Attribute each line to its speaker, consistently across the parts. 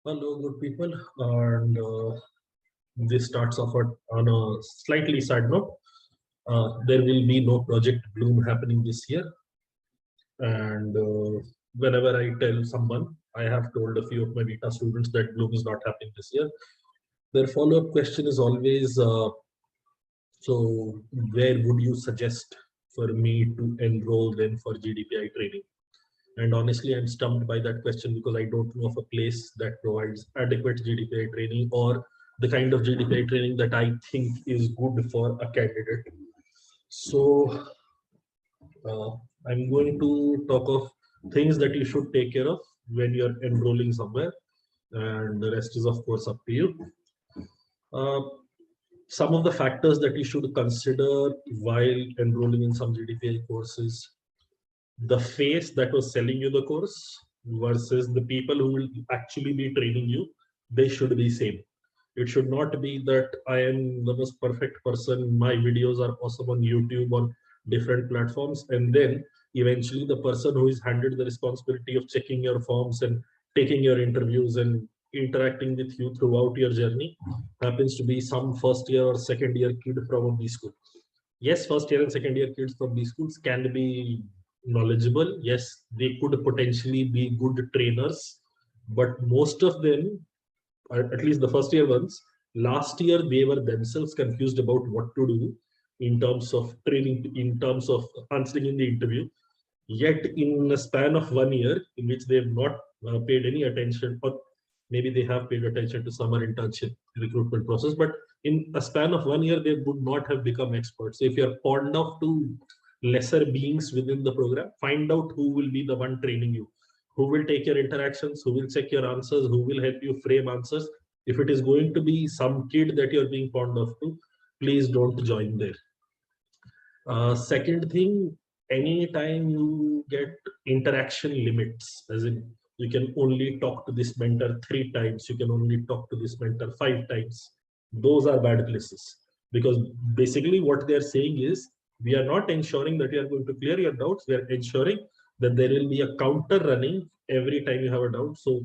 Speaker 1: Hello, good people, and this starts off on a slightly sad note. There will be no Project Bloom happening this year, and whenever I tell someone, I have told a few of my beta students that Bloom is not happening this year. Their follow-up question is always, so where would you suggest for me to enroll then for GDPI training? And honestly, I'm stumped by that question because I don't know of a place that provides adequate GDPI training or the kind of GDPI training that I think is good for a candidate. So uh, I'm going to talk of things that you should take care of when you're enrolling somewhere, and the rest is of course up to you. Uh, some of the factors that you should consider while enrolling in some GDPI courses: the face that was selling you the course versus the people who will actually be training you, they should be same. It should not be that I am the most perfect person, my videos are awesome on YouTube or different platforms, and then eventually the person who is handed the responsibility of checking your forms and taking your interviews and interacting with you throughout your journey happens to be some first year or second year kid from a B school. Yes, first year and second year kids from these schools can be knowledgeable. Yes, they could potentially be good trainers, but most of them, at least the first year ones, last year they were themselves confused about what to do in terms of training, in terms of answering in the interview. Yet, in a span of 1 year, in which they have not paid any attention, or maybe they have paid attention to summer internship recruitment process, but in a span of 1 year, they would not have become experts. So if you're pawned off to lesser beings within the program, find out who will be the one training you, who will take your interactions, who will check your answers, who will help you frame answers. If it is going to be some kid that you're being pawned off to, please don't join there. Second thing, anytime you get interaction limits, as in you can only talk to this mentor 3 times, you can only talk to this mentor 5 times, those are bad places. Because basically what they're saying is, we are not ensuring that you are going to clear your doubts, we are ensuring that there will be a counter running every time you have a doubt. So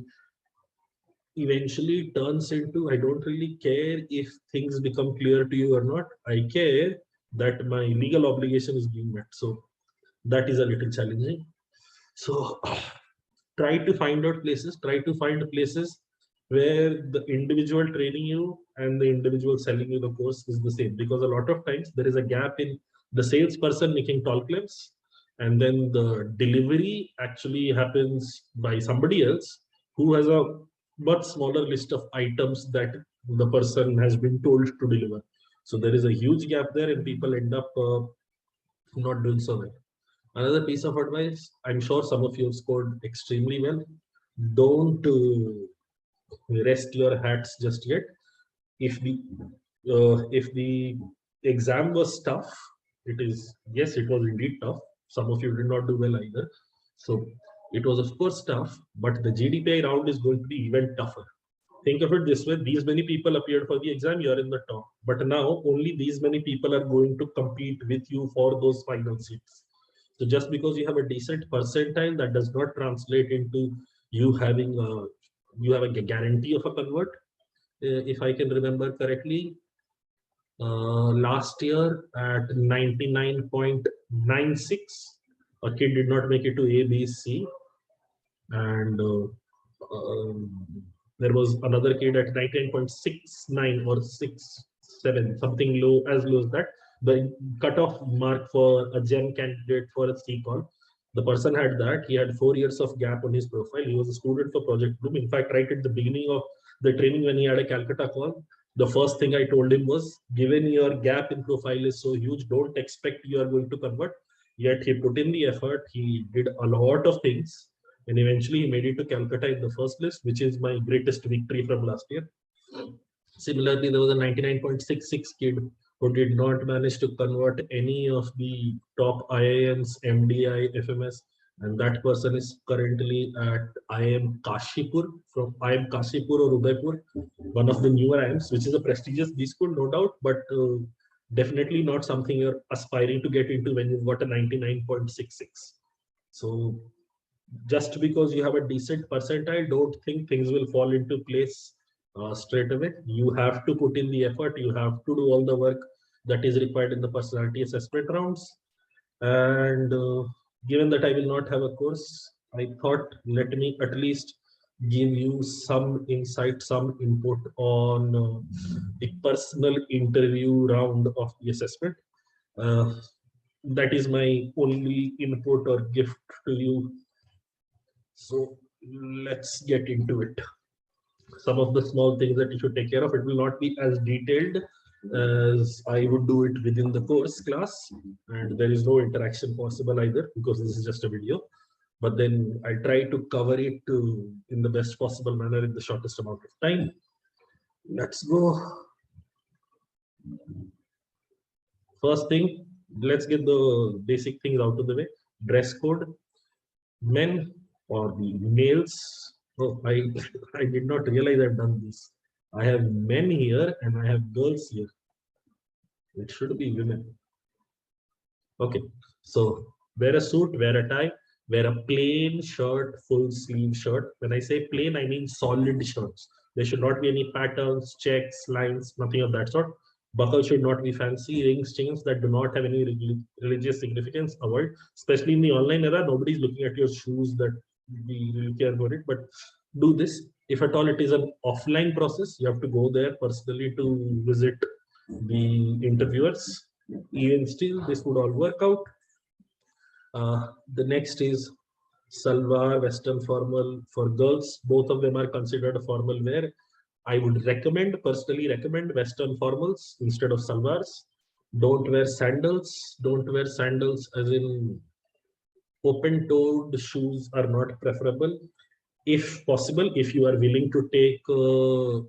Speaker 1: eventually turns into, I don't really care if things become clear to you or not. I care that my legal obligation is being met. So that is a little challenging. So try to find out places, try to find places where the individual training you and the individual selling you the course is the same. Because a lot of times there is a gap in the salesperson making tall claims, and then the delivery actually happens by somebody else who has a much smaller list of items that the person has been told to deliver. So there is a huge gap there, and people end up not doing so well. Another piece of advice, I'm sure some of you have scored extremely well. Don't rest your hats just yet. If the exam was tough, it is, yes, it was indeed tough. Some of you did not do well either. So it was of course tough, but the GDPI round is going to be even tougher. Think of it this way: these many people appeared for the exam, you're in the top. But now only these many people are going to compete with you for those final seats. So just because you have a decent percentile, that does not translate into you having a guarantee of a convert. If I can remember correctly, last year at 99.96, a kid did not make it to A, B, C, and there was another kid at 99.69 or 67, something low, as low as that. The cutoff mark for a gen candidate for a CCon. The person had that. He had 4 years of gap on his profile. He was a student for Project Bloom. In fact, right at the beginning of the training, when he had a Calcutta call, the first thing I told him was, given your gap in profile is so huge, don't expect you are going to convert. Yet he put in the effort. He did a lot of things, and eventually he made it to Calcutta in the first list, which is my greatest victory from last year. Similarly, there was a 99.66 kid who did not manage to convert any of the top IIMs, MDI, FMS, and that person is currently at IIM Kashipur, from IIM Kashipur or Udaipur, one of the newer IIMs, which is a prestigious B school, no doubt, but definitely not something you're aspiring to get into when you've got a 99.66. So just because you have a decent percentile, don't think things will fall into place straight away. You have to put in the effort. You have to do all the work that is required in the personality assessment rounds. And given that I will not have a course, I thought let me at least give you some insight, some input on the personal interview round of the assessment. Uh, that is my only input or gift to you. So let's get into it. Some of the small things that you should take care of. It will not be as detailed as I would do it within the course class, and there is no interaction possible either because this is just a video. But then I try to cover it in the best possible manner in the shortest amount of time. Let's go. First thing, let's get the basic things out of the way. Dress code. Men or the males. Oh, I did not realize I've done this. I have men here and I have girls here. It should be women. Okay, so wear a suit, wear a tie, wear a plain shirt, full sleeve shirt. When I say plain, I mean solid shirts. There should not be any patterns, checks, lines, nothing of that sort. Buckle should not be fancy. Rings, chains that do not have any religious significance, avoid. Especially in the online era, nobody's looking at your shoes that we really care for it. But do this. If at all it is an offline process, you have to go there personally to visit the interviewers. Even still, this would all work out. The next is salwar, western formal for girls. Both of them are considered a formal wear. I would personally recommend western formals instead of salwars. Don't wear sandals. Don't wear sandals as in open-toed shoes are not preferable. If possible, if you are willing to take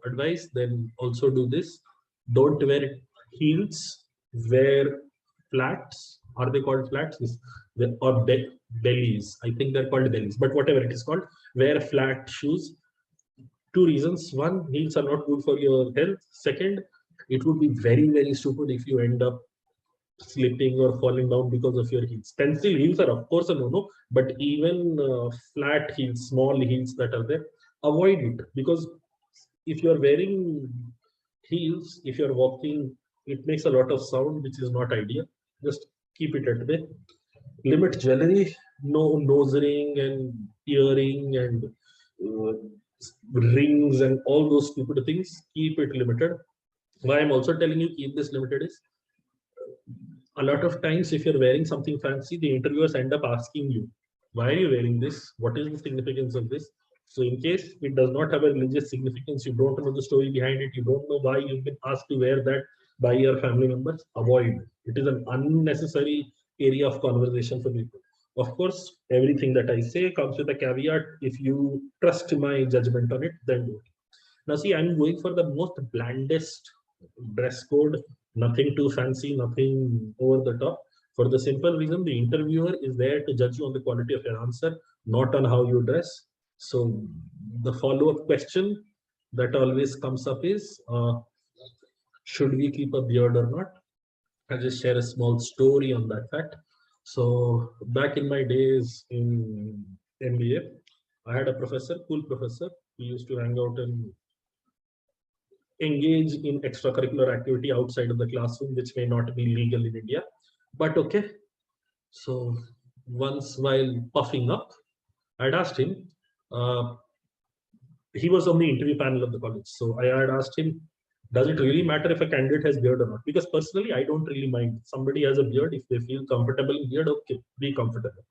Speaker 1: advice, then also do this. Don't wear heels, wear flats. Are they called flats? Or bellies. I think they're called bellies, but whatever it is called, wear flat shoes. Two reasons. One, heels are not good for your health. Second, it would be very, very stupid if you end up slipping or falling down because of your heels. Pencil heels are of course a no-no, but even flat heels, small heels that are there, avoid it, because if you're wearing heels, if you're walking, it makes a lot of sound, which is not ideal. Just keep it at bay. Limit jewelry, no nose ring and earring and rings and all those stupid things. Keep it limited. Why I'm also telling you keep this limited is, a lot of times if you're wearing something fancy, the interviewers end up asking you, why are you wearing this? What is the significance of this? So in case it does not have a religious significance, you don't know the story behind it, you don't know why you've been asked to wear that by your family members, avoid. It is an unnecessary area of conversation for people. Of course, everything that I say comes with a caveat. If you trust my judgment on it, then do it. Now see, I'm going for the most blandest dress code, nothing too fancy, nothing over the top. For the simple reason, the interviewer is there to judge you on the quality of your answer, not on how you dress. So the follow-up question that always comes up is, should we keep a beard or not? I'll just share a small story on that fact. So back in my days in MBA, I had a professor, cool professor. He used to hang out and engage in extracurricular activity outside of the classroom, which may not be legal in India. But okay. So once while puffing up, I'd asked him, uh, he was on the interview panel of the college. So I had asked him, does it really matter if a candidate has beard or not? Because personally, I don't really mind. Somebody has a beard, if they feel comfortable in beard, okay, be comfortable.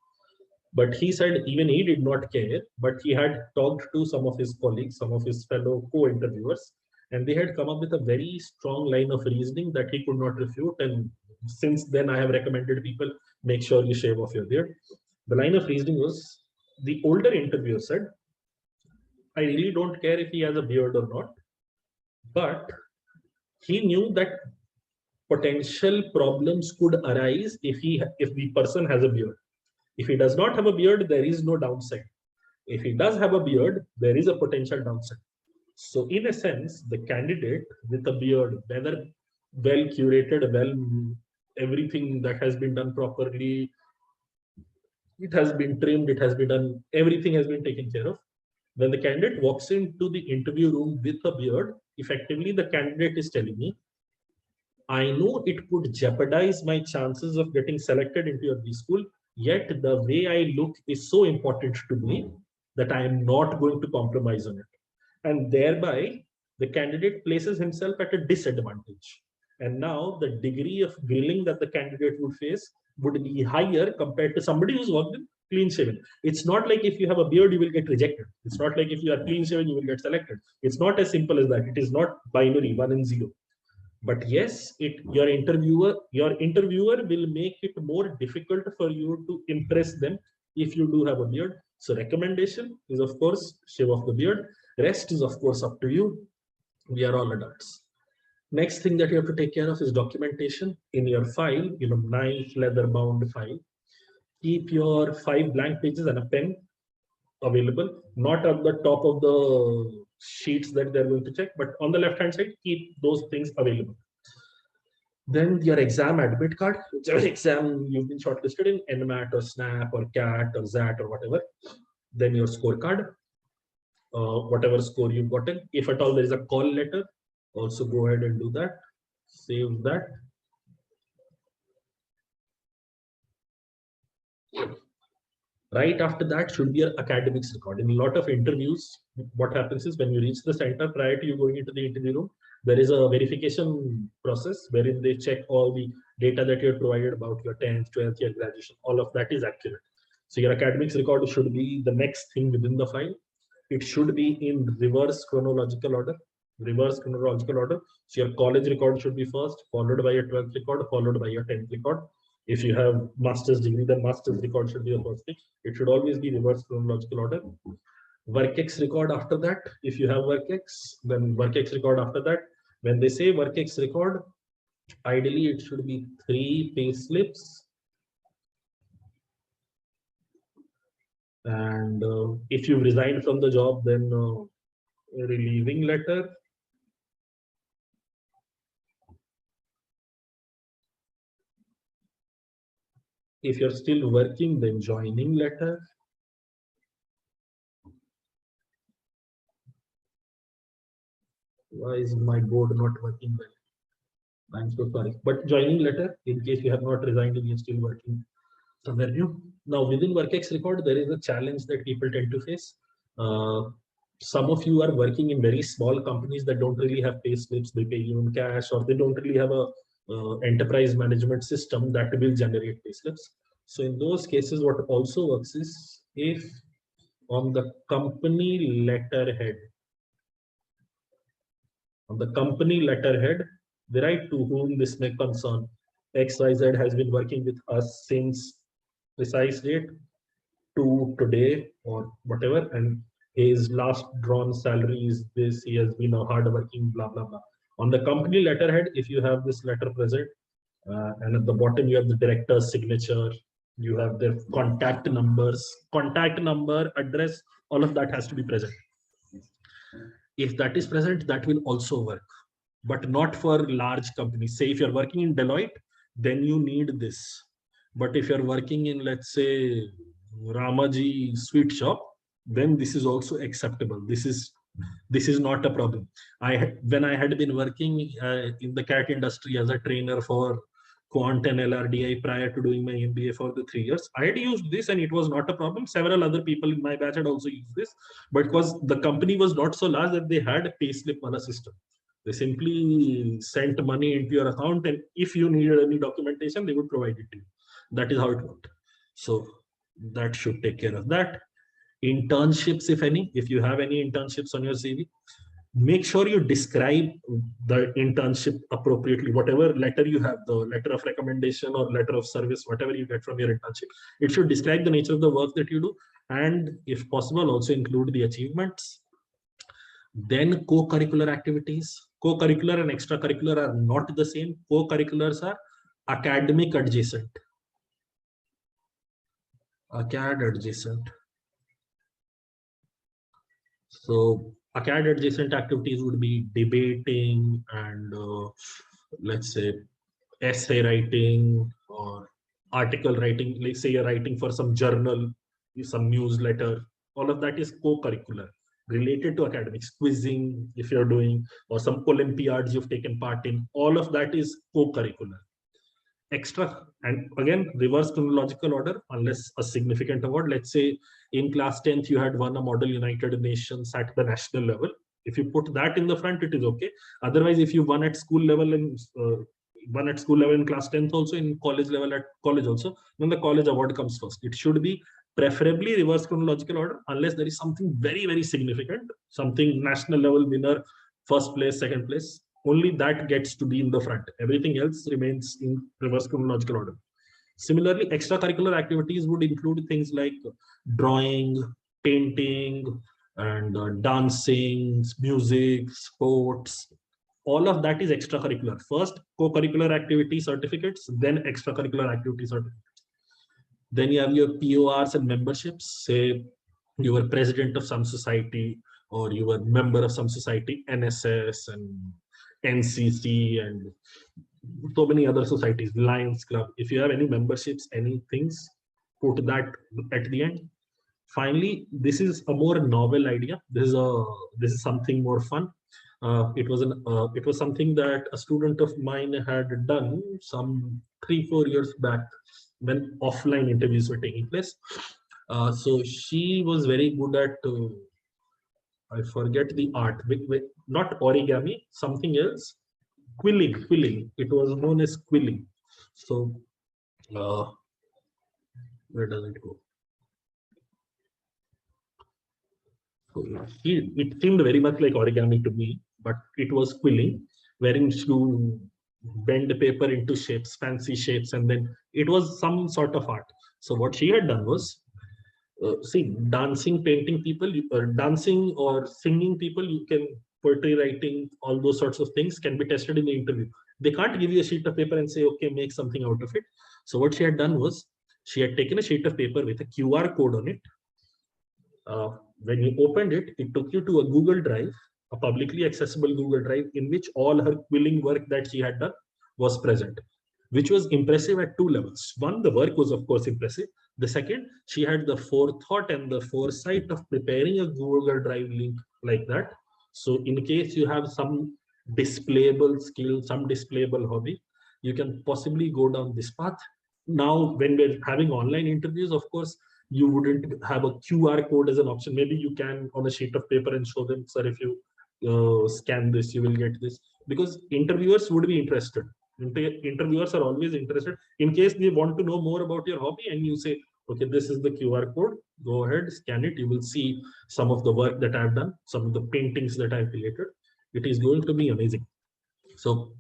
Speaker 1: But he said even he did not care, but he had talked to some of his colleagues, some of his fellow co-interviewers, and they had come up with a very strong line of reasoning that he could not refute. And since then, I have recommended people, make sure you shave off your beard. The line of reasoning was, the older interviewer said, I really don't care if he has a beard or not, but he knew that potential problems could arise if the person has a beard. If he does not have a beard, there is no downside. If he does have a beard, there is a potential downside. So in a sense, the candidate with a beard, whether well curated, well, everything that has been done properly, It has been trimmed, it has been done, everything has been taken care of. When the candidate walks into the interview room with a beard, effectively the candidate is telling me, I know it could jeopardize my chances of getting selected into your B school, yet the way I look is so important to me that I am not going to compromise on it. And thereby, the candidate places himself at a disadvantage. And now the degree of grilling that the candidate would face would be higher compared to somebody who's worked in clean shaven. It's not like if you have a beard, you will get rejected. It's not like if you are clean shaven, you will get selected. It's not as simple as that. It is not binary, 1 and 0. But yes, your interviewer will make it more difficult for you to impress them if you do have a beard. So recommendation is, of course, shave off the beard. Rest is, of course, up to you. We are all adults. Next thing that you have to take care of is documentation in your file, nice leather bound file. Keep your 5 blank pages and a pen available, not at the top of the sheets that they're going to check, but on the left hand side, keep those things available. Then your exam admit card, whichever exam you've been shortlisted in, NMAT or SNAP or CAT or ZAT or whatever. Then your scorecard, whatever score you've gotten. If at all there is a call letter, also go ahead and do that. Save that. Right after that should be your academics record. In a lot of interviews, what happens is when you reach the center, prior to you going into the interview room, there is a verification process wherein they check all the data that you have provided about your 10th, 12th, your graduation. All of that is accurate. So your academics record should be the next thing within the file. It should be in reverse chronological order. So your college record should be first, followed by your 12th record, followed by your 10th record. If you have master's degree, then master's record should be the first thing. It should always be reverse chronological order. WorkX record after that. If you have WorkX, then WorkX record after that. When they say WorkX record, ideally it should be 3 pay slips. And if you resigned from the job, then a relieving letter. If you're still working, then joining letter. Why is my board not working well? I'm so sorry. But joining letter, in case you have not resigned and you're still working somewhere new. Now, within WorkX record, there is a challenge that people tend to face. Some of you are working in very small companies that don't really have pay slips. They pay you in cash, or they don't really have a enterprise management system that will generate pay slips. So in those cases, what also works is if on the company letterhead, they write to whom this may concern. XYZ has been working with us since precise date to today or whatever, and his last drawn salary is this. He has been a hardworking, blah blah blah. On the company letterhead, if you have this letter present, and at the bottom you have the director's signature, you have their contact numbers, address, all of that has to be present. If that is present, that will also work, but not for large companies. Say if you're working in Deloitte, then you need this. But if you're working in, let's say, Ramaji sweet shop, then this is also acceptable. This is not a problem. When I had been working in the CAT industry as a trainer for Quant and LRDI prior to doing my MBA for the 3 years, I had used this and it was not a problem. Several other people in my batch had also used this, but because the company was not so large that they had a payslip on a system. They simply sent money into your account, and if you needed any documentation, they would provide it to you. That is how it worked. So that should take care of that. Internships, if any, if you have any internships on your CV, make sure you describe the internship appropriately. Whatever letter you have, the letter of recommendation or letter of service, whatever you get from your internship, it should describe the nature of the work that you do, and if possible, also include the achievements. Then co-curricular activities. Co-curricular and extracurricular are not the same. Co-curriculars are academic adjacent. Acad adjacent. So acad adjacent activities would be debating and let's say essay writing or article writing, like say you're writing for some journal, some newsletter, all of that is co-curricular related to academics. Quizzing, if you're doing, or some Olympiads you've taken part in, all of that is co-curricular. Extra, and again, reverse chronological order, unless a significant award. Let's say in class 10th, you had won a Model United Nations at the national level. If you put that in the front, it is okay. Otherwise, if you won at school level and one at school level in class 10th also, in college level at college also, then the college award comes first. It should be preferably reverse chronological order, unless there is something very, very significant, something national level winner, first place, second place, only that gets to be in the front. Everything else remains in reverse chronological order. Similarly, extracurricular activities would include things like drawing, painting, and dancing, music, sports. All of that is extracurricular. First, co-curricular activity certificates, then extracurricular activity certificates. Then you have your PORs and memberships. Say you were president of some society, or you were member of some society, NSS and NCC and so many other societies, Lions Club. If you have any memberships, any things, put that at the end. Finally, this is a more novel idea. This is something more fun. It was something that a student of mine had done some 3-4 years back when offline interviews were taking place. So she was very good at I forget the art, not origami, something else. Quilling. It was known as quilling. So where does it go? So it seemed very much like origami to me, but it was quilling, wherein you bend the paper into shapes, fancy shapes, and then it was some sort of art. So what she had done was, see, dancing, painting people, dancing or singing people, you can, poetry writing, all those sorts of things can be tested in the interview. They can't give you a sheet of paper and say, okay, make something out of it. So what she had done was, she had taken a sheet of paper with a QR code on it. When you opened it, it took you to a Google Drive, a publicly accessible Google Drive, in which all her quilling work that she had done was present, which was impressive at 2 levels. One, the work was of course impressive. The second, she had the forethought and the foresight of preparing a Google Drive link like that. So in case you have some displayable skill, some displayable hobby, you can possibly go down this path. Now, when we're having online interviews, of course, you wouldn't have a QR code as an option. Maybe you can on a sheet of paper and show them, sir, if you scan this, you will get this. Because interviewers would be interested. Interviewers are always interested. In case they want to know more about your hobby and you say, okay, this is the QR code, go ahead, scan it. You will see some of the work that I've done, some of the paintings that I've created. It is going to be amazing. So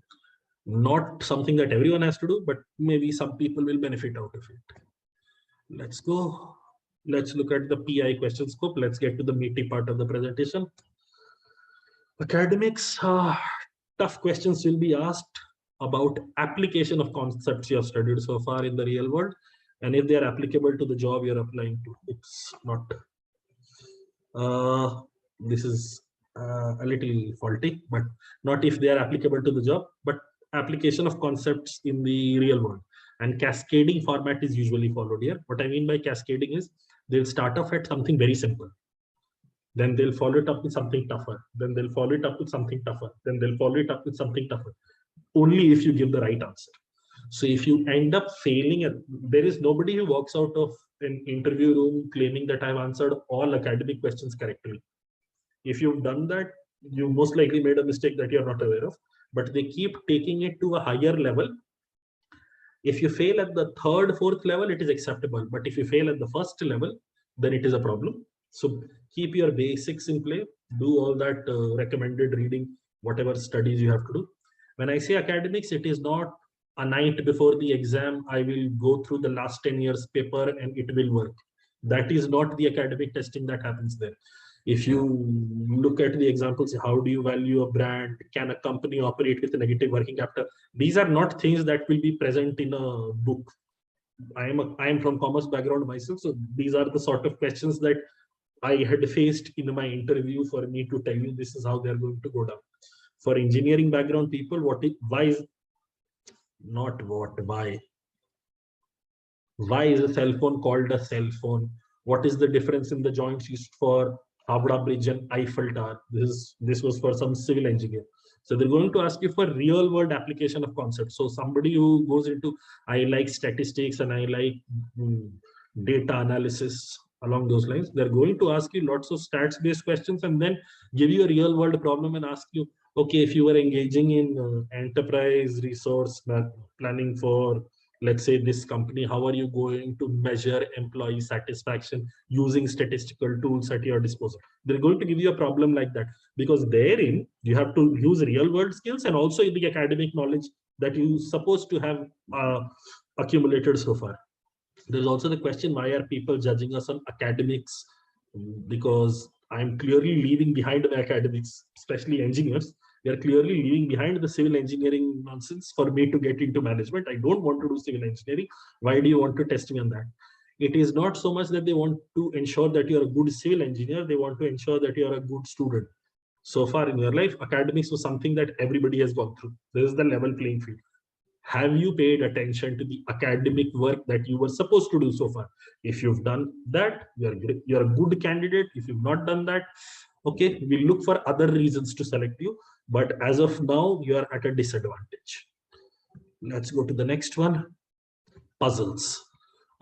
Speaker 1: not something that everyone has to do, but maybe some people will benefit out of it. Let's go. Let's look at the PI question scope. Let's get to the meaty part of the presentation. Academics, tough questions will be asked about application of concepts you have studied so far in the real world, and if they are applicable to the job you're applying to. It's not. This is a little faulty, but not if they are applicable to the job, but application of concepts in the real world. And cascading format is usually followed here. What I mean by cascading is, they'll start off at something very simple. Then they'll follow it up with something tougher. Then they'll follow it up with something tougher. Then they'll follow it up with something tougher. Only if you give the right answer. So if you end up failing, there is nobody who walks out of an interview room claiming that I've answered all academic questions correctly. If you've done that, you most likely made a mistake that you're not aware of. But they keep taking it to a higher level. If you fail at the 3rd, 4th level, it is acceptable. But if you fail at the 1st level, then it is a problem. So keep your basics in play. Do all that recommended reading, whatever studies you have to do. When I say academics, it is not a night before the exam, I will go through the last 10 years paper and it will work. That is not the academic testing that happens there. If you look at the examples, how do you value a brand? Can a company operate with a negative working capital? These are not things that will be present in a book. I am from commerce background myself, so these are the sort of questions that I had faced in my interview for me to tell you this is how they're going to go down. For engineering background people, why Why is a cell phone called a cell phone? What is the difference in the joints used for Howrah Bridge and Eiffel Tower? This was for some civil engineer. So they're going to ask you for real world application of concepts. So somebody who goes into, I like statistics and I like mm, data analysis along those lines, they're going to ask you lots of stats based questions and then give you a real world problem and ask you, okay, if you were engaging in enterprise resource planning for, let's say, this company, how are you going to measure employee satisfaction using statistical tools at your disposal? They're going to give you a problem like that, because therein you have to use real world skills and also the academic knowledge that you supposed to have accumulated so far. There's also the question, why are people judging us on academics? Because I'm clearly leaving behind the academics, especially engineers. We are clearly leaving behind the civil engineering nonsense for me to get into management. I don't want to do civil engineering. Why do you want to test me on that? It is not so much that they want to ensure that you're a good civil engineer. They want to ensure that you're a good student. So far in your life, academics was something that everybody has gone through. This is the level playing field. Have you paid attention to the academic work that you were supposed to do so far? If you've done that, you're a good candidate. If you've not done that, okay, we'll look for other reasons to select you. But as of now, you are at a disadvantage. Let's go to the next one. Puzzles.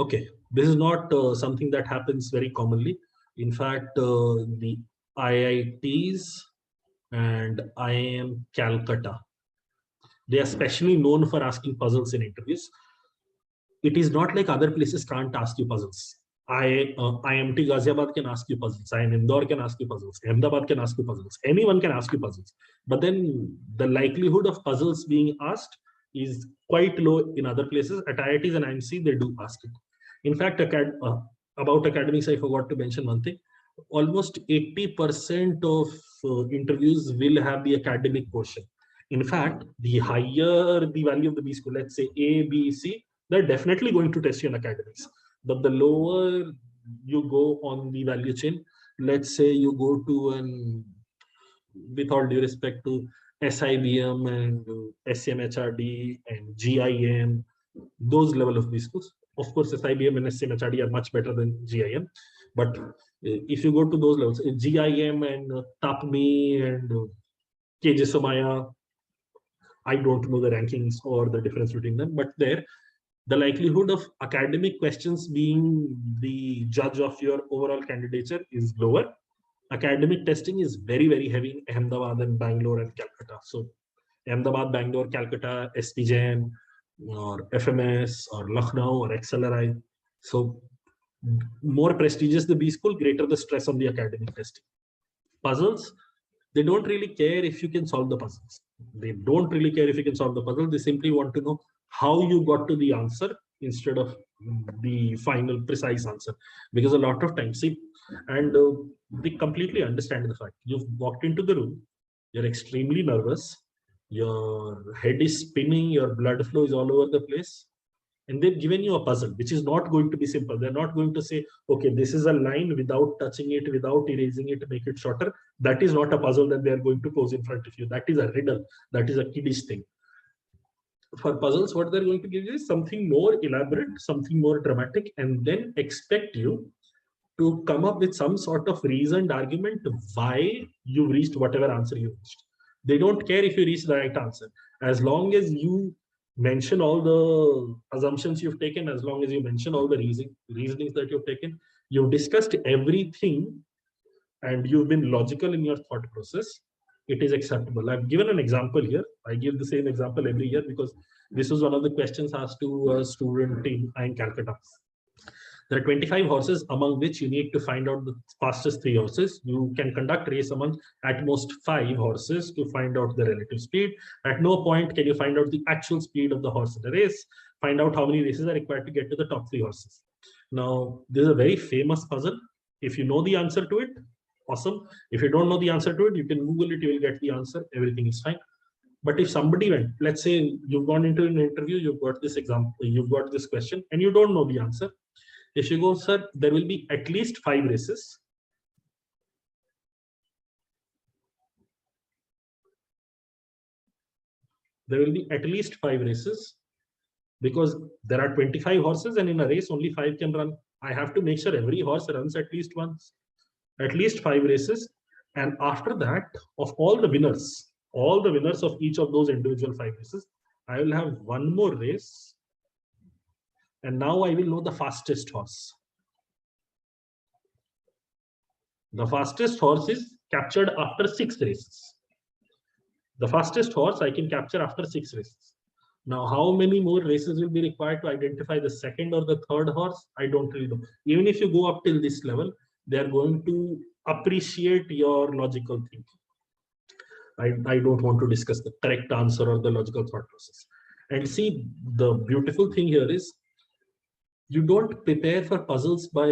Speaker 1: Okay, this is not something that happens very commonly. In fact, the IITs and IIM Calcutta, they are specially known for asking puzzles in interviews. It is not like other places can't ask you puzzles. IMT Ghaziabad can ask you puzzles. IIM Indore can ask you puzzles. Ahmedabad can ask you puzzles. Anyone can ask you puzzles. But then the likelihood of puzzles being asked is quite low in other places. At IITs and IMC, they do ask it. In fact, about academics, I forgot to mention one thing. Almost 80% of interviews will have the academic portion. In fact, the higher the value of the B school, let's say A, B, C, they're definitely going to test you in academics. But the lower you go on the value chain, let's say you go to an, with all due respect to SIBM and SMHRD and GIM, those level of B schools. Of course, SIBM and SMHRD are much better than GIM. But if you go to those levels, GIM and TAPME and KJ Somaya, I don't know the rankings or the difference between them, but there, the likelihood of academic questions being the judge of your overall candidature is lower. Academic testing is very, very heavy in Ahmedabad and Bangalore and Calcutta. So Ahmedabad, Bangalore, Calcutta, SPJN or FMS or Lucknow or XLRI. So more prestigious the B school, greater the stress on the academic testing. Puzzles, they don't really care if you can solve the puzzles. They don't really care if you can solve the puzzle. They simply want to know how you got to the answer instead of the final precise answer. Because a lot of times, see, and we completely understand the fact you've walked into the room, you're extremely nervous, your head is spinning, your blood flow is all over the place, and they've given you a puzzle which is not going to be simple. They're not going to say, okay, this is a line, without touching it, without erasing it, make it shorter. That is not a puzzle that they're going to pose in front of you. That is a riddle. That is a kiddish thing. For puzzles, what they're going to give you is something more elaborate, something more dramatic, and then expect you to come up with some sort of reasoned argument why you reached whatever answer you reached. They don't care if you reach the right answer. As long as you mention all the assumptions you've taken, as long as you mention all the reasonings that you've taken, you've discussed everything, and you've been logical in your thought process, it is acceptable. I've given an example here. I give the same example every year because this was one of the questions asked to a student in Calcutta. There are 25 horses, among which you need to find out the fastest 3 horses. You can conduct race among at most 5 horses to find out the relative speed. At no point can you find out the actual speed of the horse in the race. Find out how many races are required to get to the top 3 horses. Now, this is a very famous puzzle. If you know the answer to it, awesome. If you don't know the answer to it, you can Google it, you will get the answer. Everything is fine. But if somebody went, let's say you've gone into an interview, you've got this example, you've got this question, and you don't know the answer. If you go, sir, there will be at least 5 races. There will be at least 5 races. because there are 25 horses and in a race only 5 can run. I have to make sure every horse runs at least once, at least 5 races. And after that, of all the winners of each of those individual 5 races, I will have one more race. And now I will know the fastest horse. The fastest horse is captured after 6 races. The fastest horse I can capture after 6 races. Now, how many more races will be required to identify the second or the third horse? I don't really know. Even if you go up till this level, they are going to appreciate your logical thinking. I don't want to discuss the correct answer or the logical thought process. And see, the beautiful thing here is you don't prepare for puzzles by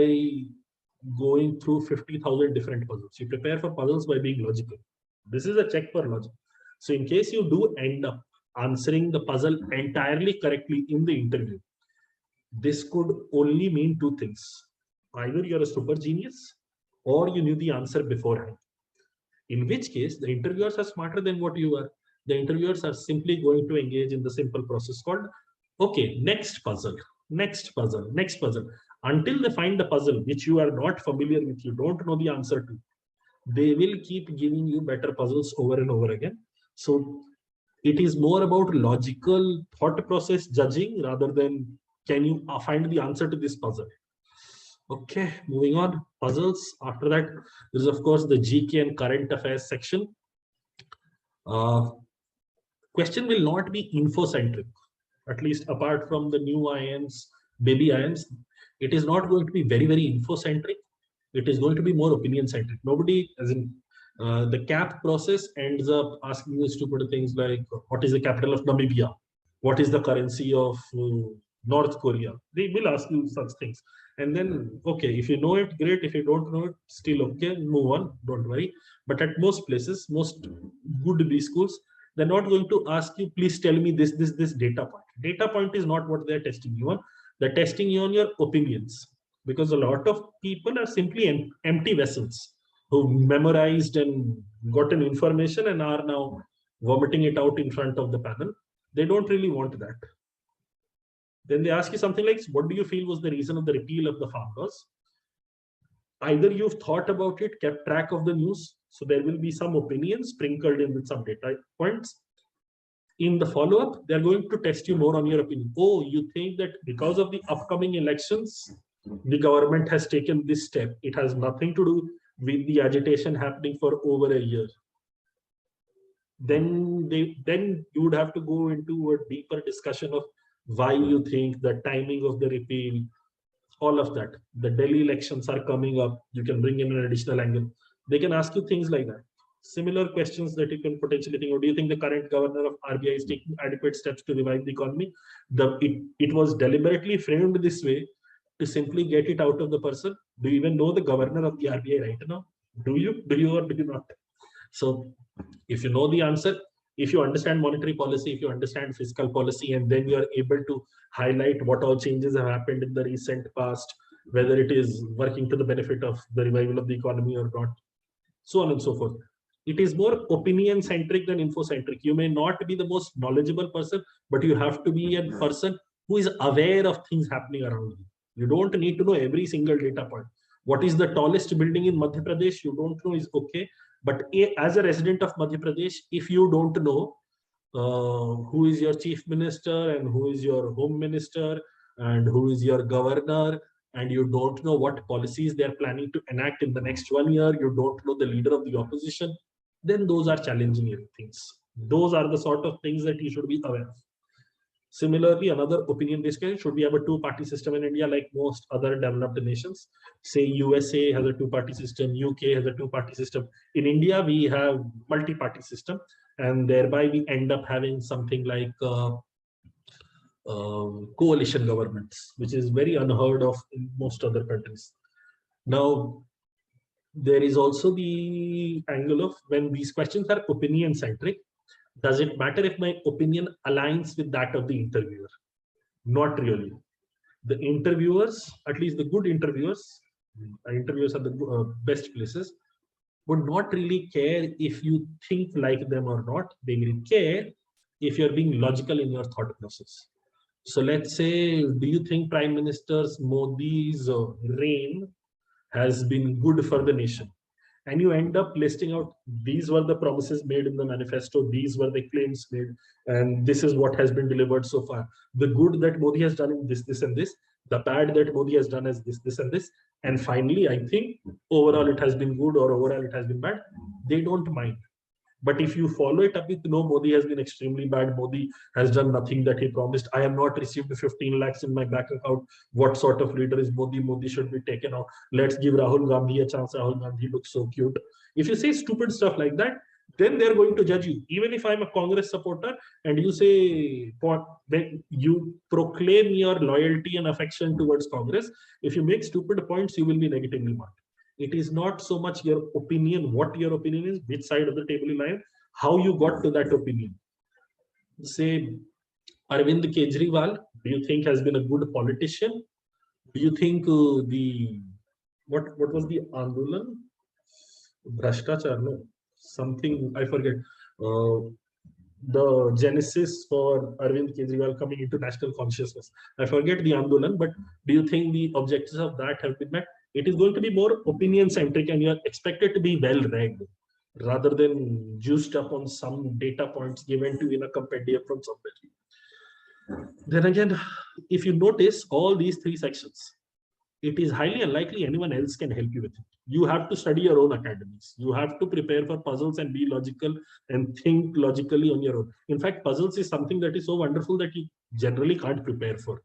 Speaker 1: going through 50,000 different puzzles. You prepare for puzzles by being logical. This is a check for logic. So in case you do end up answering the puzzle entirely correctly in the interview, this could only mean 2 things. Either you're a super genius or you knew the answer beforehand. In which case, the interviewers are smarter than what you are. The interviewers are simply going to engage in the simple process called, okay, next puzzle, next puzzle, next puzzle. Until they find the puzzle which you are not familiar with, you don't know the answer to, they will keep giving you better puzzles over and over again. So it is more about logical thought process judging rather than can you find the answer to this puzzle. Okay, moving on, puzzles. After that, there is of course the GK and current affairs section. Question will not be info-centric, at least apart from the new IIMs, baby IIMs. It is not going to be very, very info-centric. It is going to be more opinion-centric. Nobody, as in the CAP process ends up asking you stupid things like, what is the capital of Namibia? What is the currency of North Korea? They will ask you such things. And then, okay, if you know it, great. If you don't know it, still okay, move on, don't worry. But at most places, most good B schools, they're not going to ask you, please tell me this data point. Data point is not what they're testing you on. They're testing you on your opinions, because a lot of people are simply empty vessels who memorized and gotten information and are now vomiting it out in front of the panel. They don't really want that. Then they ask you something like, what do you feel was the reason of the repeal of the farm laws? Either you've thought about it, kept track of the news, so there will be some opinions sprinkled in with some data points. In the follow-up, they're going to test you more on your opinion. Oh, you think that because of the upcoming elections, the government has taken this step. It has nothing to do with the agitation happening for over a year. Then you would have to go into a deeper discussion of why you think the timing of the repeal, all of that. The Delhi elections are coming up. You can bring in an additional angle. They can ask you things like that. Similar questions that you can potentially think, or do you think the current governor of RBI is taking adequate steps to revive the economy? It was deliberately framed this way to simply get it out of the person. Do you even know the governor of the RBI right now? Do you or do you not? So if you know the answer, if you understand monetary policy, if you understand fiscal policy, and then you are able to highlight what all changes have happened in the recent past, whether it is working to the benefit of the revival of the economy or not, so on and so forth. It is more opinion centric than info centric. You may not be the most knowledgeable person, but you have to be a person who is aware of things happening around you. You don't need to know every single data point. What is the tallest building in Madhya Pradesh? You don't know is okay. But as a resident of Madhya Pradesh, if you don't know who is your chief minister and who is your home minister and who is your governor, and you don't know what policies they're planning to enact in the next 1 year, you don't know the leader of the opposition, then those are challenging things. Those are the sort of things that you should be aware of. Similarly, another opinion-based question, should we have a two-party system in India like most other developed nations? Say USA has a two-party system, UK has a two-party system. In India, we have multi-party system, and thereby we end up having something like coalition governments, which is very unheard of in most other countries. Now, there is also the angle of when these questions are opinion-centric, does it matter if my opinion aligns with that of the interviewer? Not really. The interviewers, at least the good interviewers are the best places, would not really care if you think like them or not. They will care if you're being logical in your thought process. So let's say, do you think Prime Minister Modi's reign has been good for the nation? And you end up listing out, these were the promises made in the manifesto, these were the claims made, and this is what has been delivered so far. The good that Modi has done in this and this, the bad that Modi has done is this and this, and finally I think overall it has been good or overall it has been bad. They don't mind. But if you follow it up with, no, Modi has been extremely bad, Modi has done nothing that he promised, I have not received 15 lakhs in my bank account, what sort of leader is Modi? Modi should be taken out. Let's give Rahul Gandhi a chance. Rahul Gandhi looks so cute. If you say stupid stuff like that, then they're going to judge you. Even if I'm a Congress supporter and you say, when you proclaim your loyalty and affection towards Congress, if you make stupid points, you will be negatively marked. It is not so much your opinion, what your opinion is, which side of the table you lie, how you got to that opinion. Say, Arvind Kejriwal, do you think has been a good politician? Do you think what was the Andolan? Bhrashtachar, no, something I forget. The genesis for Arvind Kejriwal coming into national consciousness. I forget the Andolan, but do you think the objectives of that have been met? It is going to be more opinion centric, and you are expected to be well read rather than juiced up on some data points given to you in a compendium from somebody. Then again, if you notice all these three sections, it is highly unlikely anyone else can help you with it. You have to study your own academies. You have to prepare for puzzles and be logical and think logically on your own. In fact, puzzles is something that is so wonderful that you generally can't prepare for.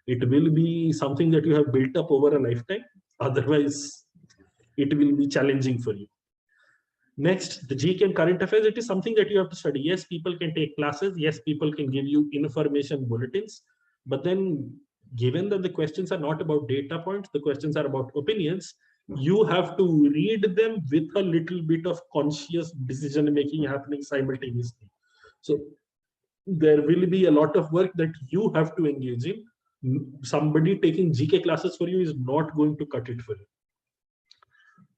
Speaker 1: It will be something that you have built up over a lifetime. Otherwise, it will be challenging for you. Next, the GK and current affairs, it is something that you have to study. Yes, people can take classes. Yes, people can give you information bulletins. But then, given that the questions are not about data points, the questions are about opinions, you have to read them with a little bit of conscious decision making happening simultaneously. So there will be a lot of work that you have to engage in. Somebody taking GK classes for you is not going to cut it for you.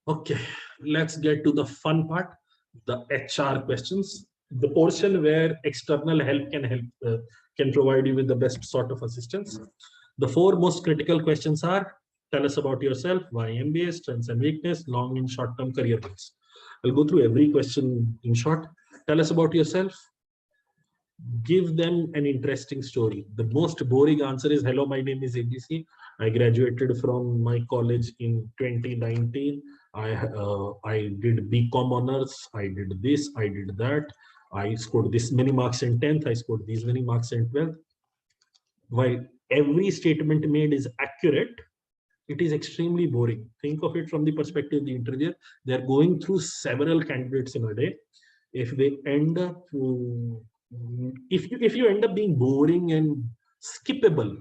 Speaker 1: Okay, let's get to the fun part, the HR questions, the portion where external help can provide you with the best sort of assistance. The four most critical questions are: tell us about yourself, why MBA, strengths and weakness, long and short-term career goals. I'll go through every question in short. Tell us about yourself. Give them an interesting story. The most boring answer is, hello, my name is ABC. I graduated from my college in 2019. I did BCom honors. I did this, I did that. I scored this many marks in 10th. I scored these many marks in 12th. While every statement made is accurate, it is extremely boring. Think of it from the perspective of the interviewer. They're going through several candidates in a day. If they end up if you end up being boring and skippable,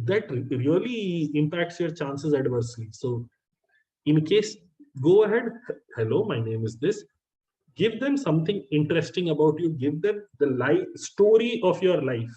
Speaker 1: that really impacts your chances adversely. So in case, go ahead, hello, my name is this. Give them something interesting about you. Give them the life story of your life,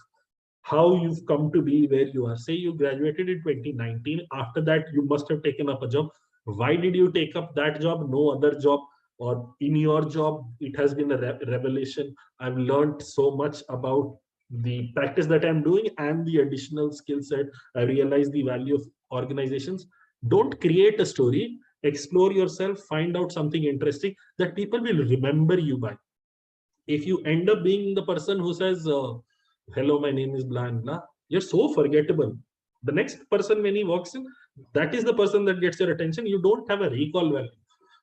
Speaker 1: how you've come to be where you are. Say you graduated in 2019. After that, you must have taken up a job. Why did you take up that job? No other job, or in your job, it has been a revelation. I've learned so much about the practice that I'm doing and the additional skill set. I realize the value of organizations. Don't create a story. Explore yourself. Find out something interesting that people will remember you by. If you end up being the person who says, hello, my name is blah and blah, you're so forgettable. The next person, when he walks in, that is the person that gets your attention. You don't have a recall value.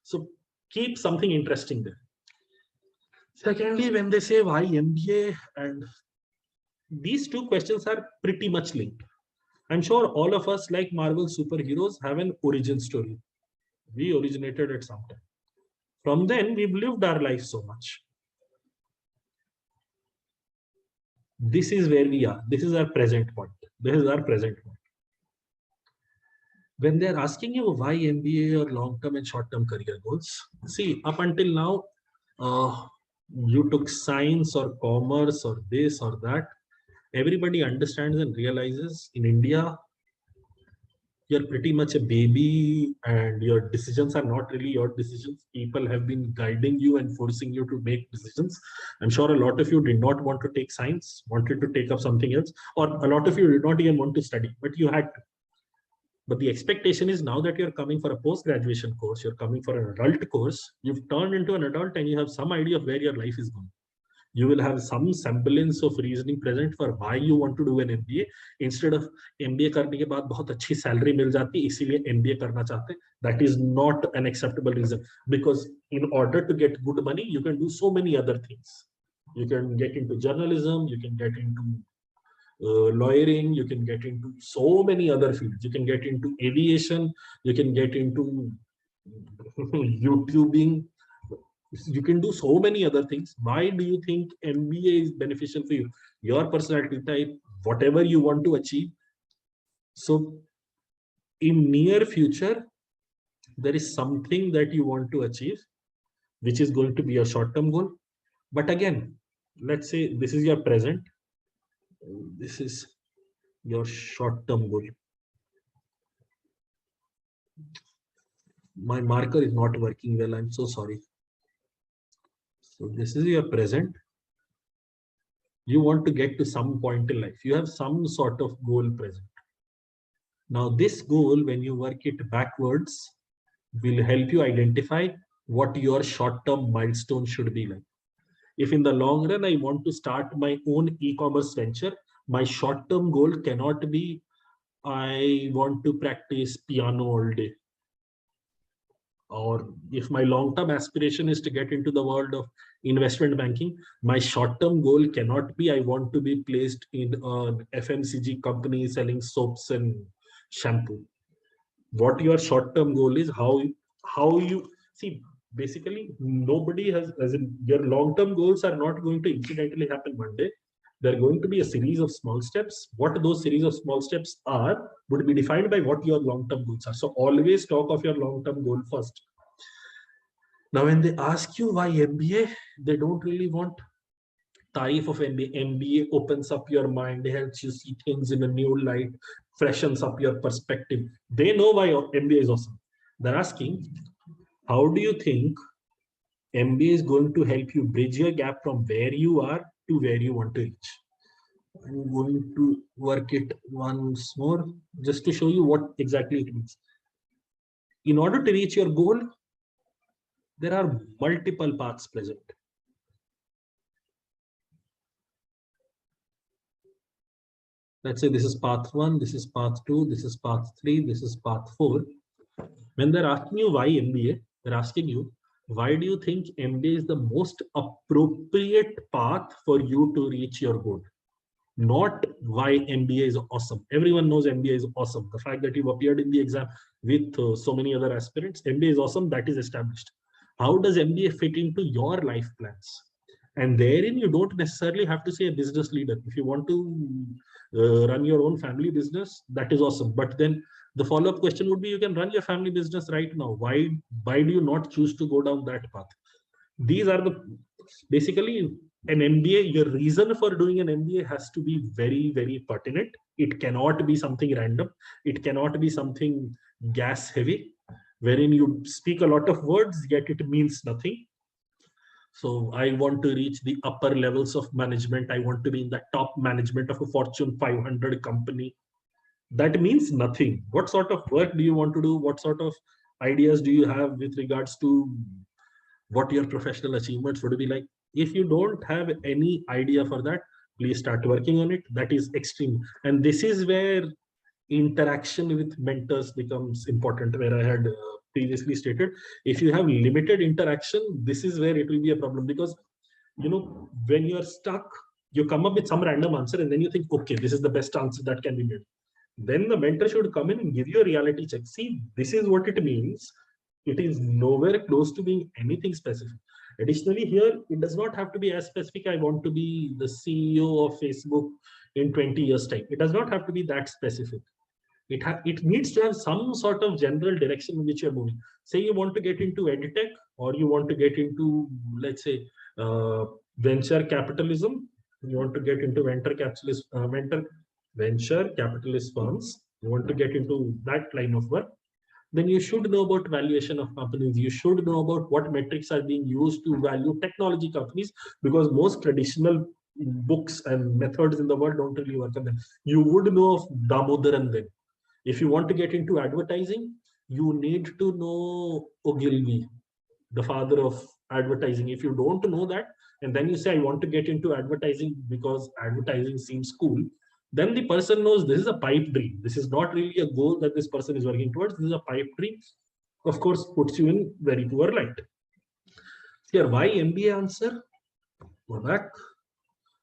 Speaker 1: So keep something interesting there. Secondly, when they say why MBA, and these two questions are pretty much linked. I'm sure all of us, like Marvel superheroes, have an origin story. We originated at some time. From then, we've lived our life so much. This is where we are. This is our present point. This is our present point. When they're asking you why MBA or long-term and short-term career goals, see, up until now, you took science or commerce or this or that. Everybody understands and realizes in India, you're pretty much a baby and your decisions are not really your decisions. People have been guiding you and forcing you to make decisions. I'm sure a lot of you did not want to take science, wanted to take up something else, or a lot of you did not even want to study, but you had to. But the expectation is now that you're coming for a post-graduation course, you're coming for an adult course, you've turned into an adult and you have some idea of where your life is going. You will have some semblance of reasoning present for why you want to do an MBA instead of MBA करने के बाद बहुत अच्छी salary मिल जाती है इसीलिए MBA करना चाहते हैं. That is not an acceptable reason, because in order to get good money you can do so many other things. You can get into journalism, you can get into lawyering, you can get into so many other fields. You can get into aviation, you can get into YouTubing, you can do so many other things. Why do you think MBA is beneficial for you? Your personality type, whatever you want to achieve. So in near future, there is something that you want to achieve, which is going to be a short-term goal. But again, let's say this is your present. This is your short-term goal. My marker is not working well. I'm so sorry. So this is your present. You want to get to some point in life. You have some sort of goal present. Now this goal, when you work it backwards, will help you identify what your short-term milestone should be like. If in the long run, I want to start my own e-commerce venture, my short-term goal cannot be, I want to practice piano all day. Or if my long-term aspiration is to get into the world of investment banking, my short-term goal cannot be, I want to be placed in an FMCG company selling soaps and shampoo. What your short-term goal is, how you see, basically nobody has, as in your long-term goals are not going to incidentally happen one day. They're going to be a series of small steps. What those series of small steps are would be defined by what your long-term goals are. So always talk of your long-term goal first. Now, when they ask you why MBA, they don't really want type of MBA. MBA opens up your mind, helps you see things in a new light, freshens up your perspective. They know why MBA is awesome. They're asking, how do you think MBA is going to help you bridge your gap from where you are to where you want to reach? I'm going to work it once more just to show you what exactly it means. In order to reach your goal, there are multiple paths present. Let's say this is path 1, this is path 2, this is path 3, this is path 4. When they're asking you why MBA, they're asking you, why do you think MBA is the most appropriate path for you to reach your goal? Not why MBA is awesome. Everyone knows MBA is awesome. The fact that you've appeared in the exam with so many other aspirants, MBA is awesome, that is established. How does MBA fit into your life plans? And therein, you don't necessarily have to say a business leader. If you want to run your own family business, that is awesome. But then the follow-up question would be, you can run your family business right now. Why do you not choose to go down that path? These are the, basically, an MBA, your reason for doing an MBA has to be very, very pertinent. It cannot be something random. It cannot be something gas heavy, wherein you speak a lot of words, yet it means nothing. So I want to reach the upper levels of management. I want to be in the top management of a Fortune 500 company. That means nothing. What sort of work do you want to do? What sort of ideas do you have with regards to what your professional achievements would be like? If you don't have any idea for that, please start working on it. That is extreme. And this is where interaction with mentors becomes important, where I had previously stated, if you have limited interaction, this is where it will be a problem. Because, you know, when you're stuck, you come up with some random answer and then you think, okay, this is the best answer that can be made. Then the mentor should come in and give you a reality check. See, this is what it means. It is nowhere close to being anything specific. Additionally, here, it does not have to be as specific. I want to be the CEO of Facebook in 20 years time. It does not have to be that specific. It needs to have some sort of general direction in which you're moving. Say you want to get into edtech, or you want to get into, let's say, venture capitalism. You want to get into venture capitalist firms. you want to get into that line of work, then you should know about valuation of companies. You should know about what metrics are being used to value technology companies, because most traditional books and methods in the world don't really work on them. You would know of Damodaran then. If you want to get into advertising, you need to know Ogilvy, the father of advertising. If you don't know that, and then you say, I want to get into advertising because advertising seems cool, then the person knows this is a pipe dream. This is not really a goal that this person is working towards. This is a pipe dream. Of course, puts you in very poor light. Your why MBA answer, go back.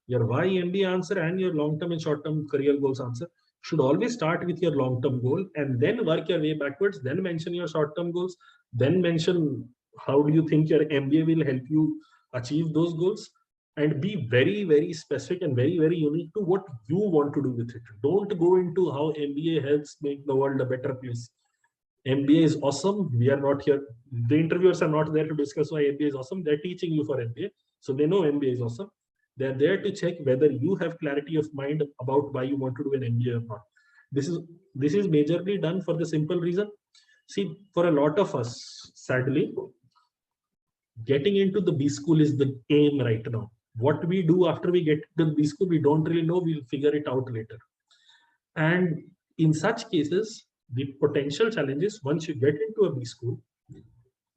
Speaker 1: Your why MBA answer and your long-term and short-term career goals answer should always start with your long-term goal and then work your way backwards, then mention your short-term goals, then mention how do you think your MBA will help you achieve those goals, and be very, very specific and very, very unique to what you want to do with it. Don't go into how MBA helps make the world a better place. MBA is awesome. We are not here. The interviewers are not there to discuss why MBA is awesome. They're teaching you for MBA. So they know MBA is awesome. They're there to check whether you have clarity of mind about why you want to do an MBA or not. This is majorly done for the simple reason. See, for a lot of us, sadly, getting into the B school is the aim right now. What we do after we get to the B school, we don't really know. We'll figure it out later. And in such cases, the potential challenges, once you get into a B school,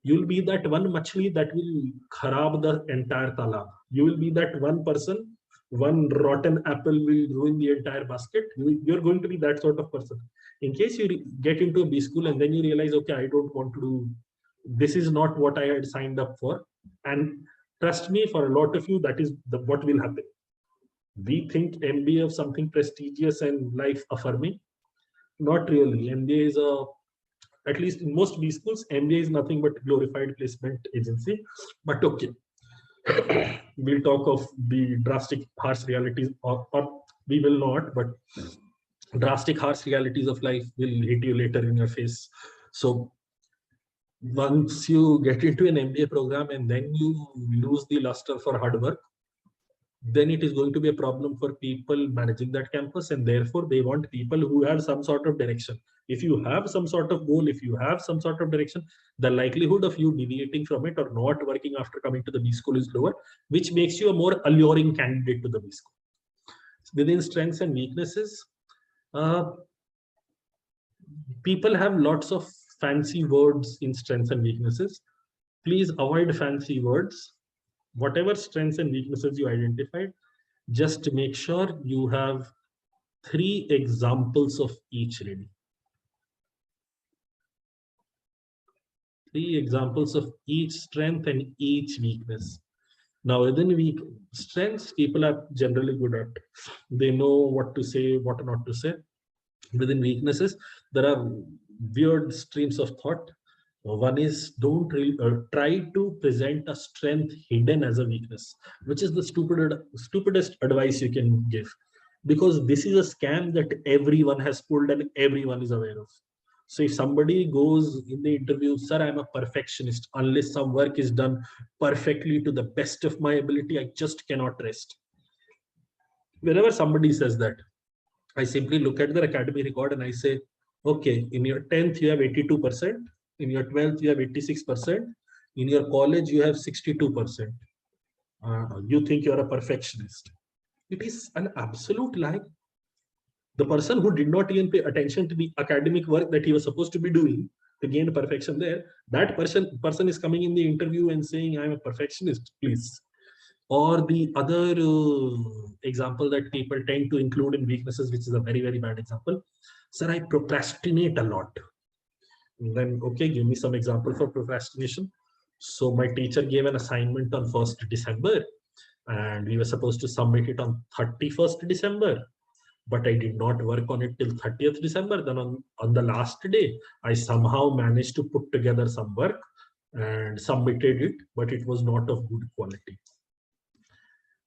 Speaker 1: you'll be that one machli that will kharab the entire talab. You will be that one person, one rotten apple will ruin the entire basket. You're going to be that sort of person. In case you get into a B school and then you realize, okay, I don't want to do, this is not what I had signed up for. And trust me, for a lot of you, that is what will happen. We think MBA of something prestigious and life affirming. Not really. MBA is at least in most B schools, MBA is nothing but glorified placement agency. But okay, we'll talk of the drastic, harsh realities, or we will not, but drastic, harsh realities of life will hit you later in your face. So once you get into an MBA program and then you lose the luster for hard work, then it is going to be a problem for people managing that campus, and therefore they want people who have some sort of direction. If you have some sort of goal, if you have some sort of direction, the likelihood of you deviating from it or not working after coming to the B school is lower, which makes you a more alluring candidate to the B school. Within strengths and weaknesses, people have lots of fancy words in strengths and weaknesses. Please avoid fancy words. Whatever strengths and weaknesses you identified, just make sure you have 3 examples of each ready. 3 examples of each strength and each weakness. Now, within weak strengths, people are generally good at. They know what to say, what not to say. Within weaknesses, there are weird streams of thought. One is, don't really try to present a strength hidden as a weakness, which is the stupidest advice you can give, because this is a scam that everyone has pulled and everyone is aware of. So if somebody goes in the interview, sir, I'm a perfectionist, unless some work is done perfectly to the best of my ability, I just cannot rest. Whenever somebody says that, I simply look at their academic record and I say, okay, in your 10th, you have 82%. In your 12th, you have 86%. In your college, you have 62%. You think you're a perfectionist. It is an absolute lie. The person who did not even pay attention to the academic work that he was supposed to be doing to gain perfection there, that person is coming in the interview and saying, I'm a perfectionist, please. Or the other example that people tend to include in weaknesses, which is a very, very bad example. Sir, I procrastinate a lot. Then, okay, give me some example for procrastination. So my teacher gave an assignment on 1st December and we were supposed to submit it on 31st December. But I did not work on it till 30th December. Then on the last day, I somehow managed to put together some work and submitted it, but it was not of good quality.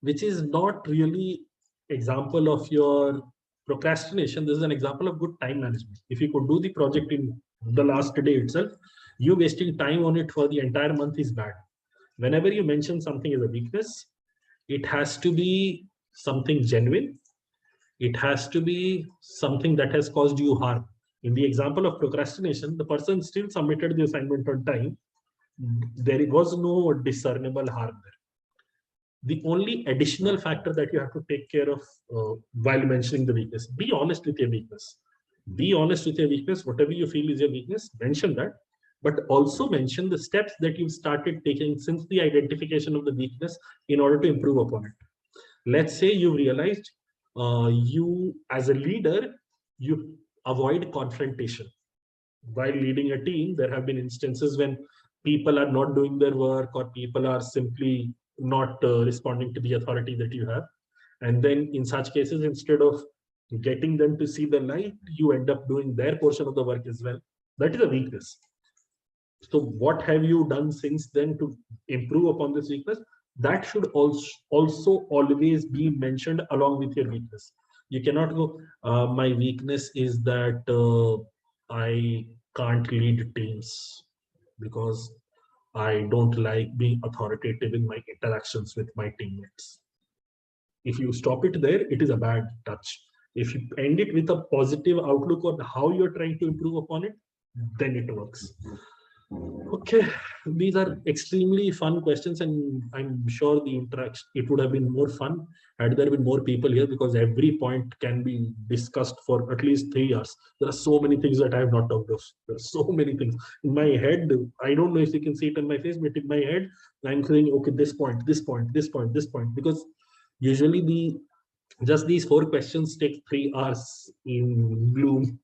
Speaker 1: Which is not really example of your procrastination. This is an example of good time management. If you could do the project in the last day itself, you wasting time on it for the entire month is bad. Whenever you mention something as a weakness, it has to be something genuine. It has to be something that has caused you harm. In the example of procrastination, the person still submitted the assignment on time. There was no discernible harm there. The only additional factor that you have to take care of while mentioning the weakness, be honest with your weakness. Be honest with your weakness. Whatever you feel is your weakness, mention that, but also mention the steps that you've started taking since the identification of the weakness in order to improve upon it. Let's say you realized you as a leader, you avoid confrontation. While leading a team, there have been instances when people are not doing their work or people are simply not responding to the authority that you have. And then in such cases, instead of getting them to see the light, you end up doing their portion of the work as well. That is a weakness. So what have you done since then to improve upon this weakness? That should also always be mentioned along with your weakness. You cannot go, my weakness is that I can't lead teams because I don't like being authoritative in my interactions with my teammates. If you stop it there, it is a bad touch. If you end it with a positive outlook on how you're trying to improve upon it, then it works. Okay, these are extremely fun questions, and I'm sure the interaction, it would have been more fun had there been more people here, because every point can be discussed for at least 3 hours. There are so many things that I have not talked of. There are so many things in my head. I don't know if you can see it in my face, but in my head, I'm saying, okay, this point, this point, this point, this point, because usually just these 4 questions take 3 hours in Bloom.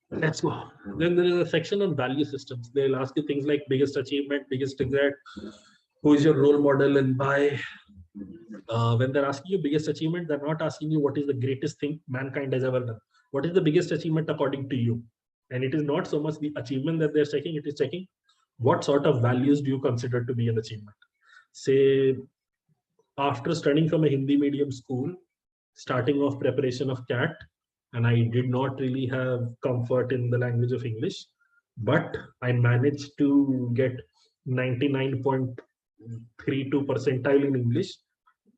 Speaker 1: Let's go. Then there is a section on value systems. They'll ask you things like biggest achievement, biggest regret, who is your role model and why. When they're asking you biggest achievement, they're not asking you what is the greatest thing mankind has ever done. What is the biggest achievement according to you? And it is not so much the achievement that they're checking, it is checking what sort of values do you consider to be an achievement. Say, after studying from a Hindi medium school, starting off preparation of CAT, and I did not really have comfort in the language of English, but I managed to get 99.32 percentile in English,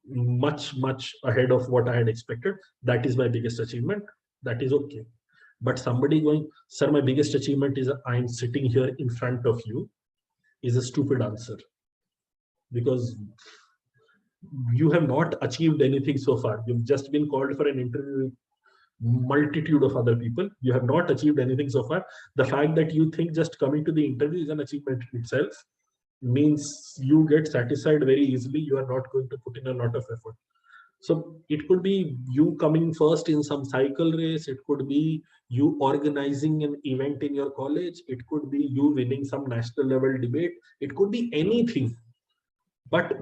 Speaker 1: much ahead of what I had expected. That is my biggest achievement. That is okay. But somebody going, sir, my biggest achievement is I'm sitting here in front of you, is a stupid answer, because you have not achieved anything so far. You've just been called for an interview, multitude of other people. You have not achieved anything so far. The fact that you think just coming to the interview is an achievement itself means you get satisfied very easily. You are not going to put in a lot of effort. So it could be you coming first in some cycle race. It could be you organizing an event in your college. It could be you winning some national level debate. It could be anything. But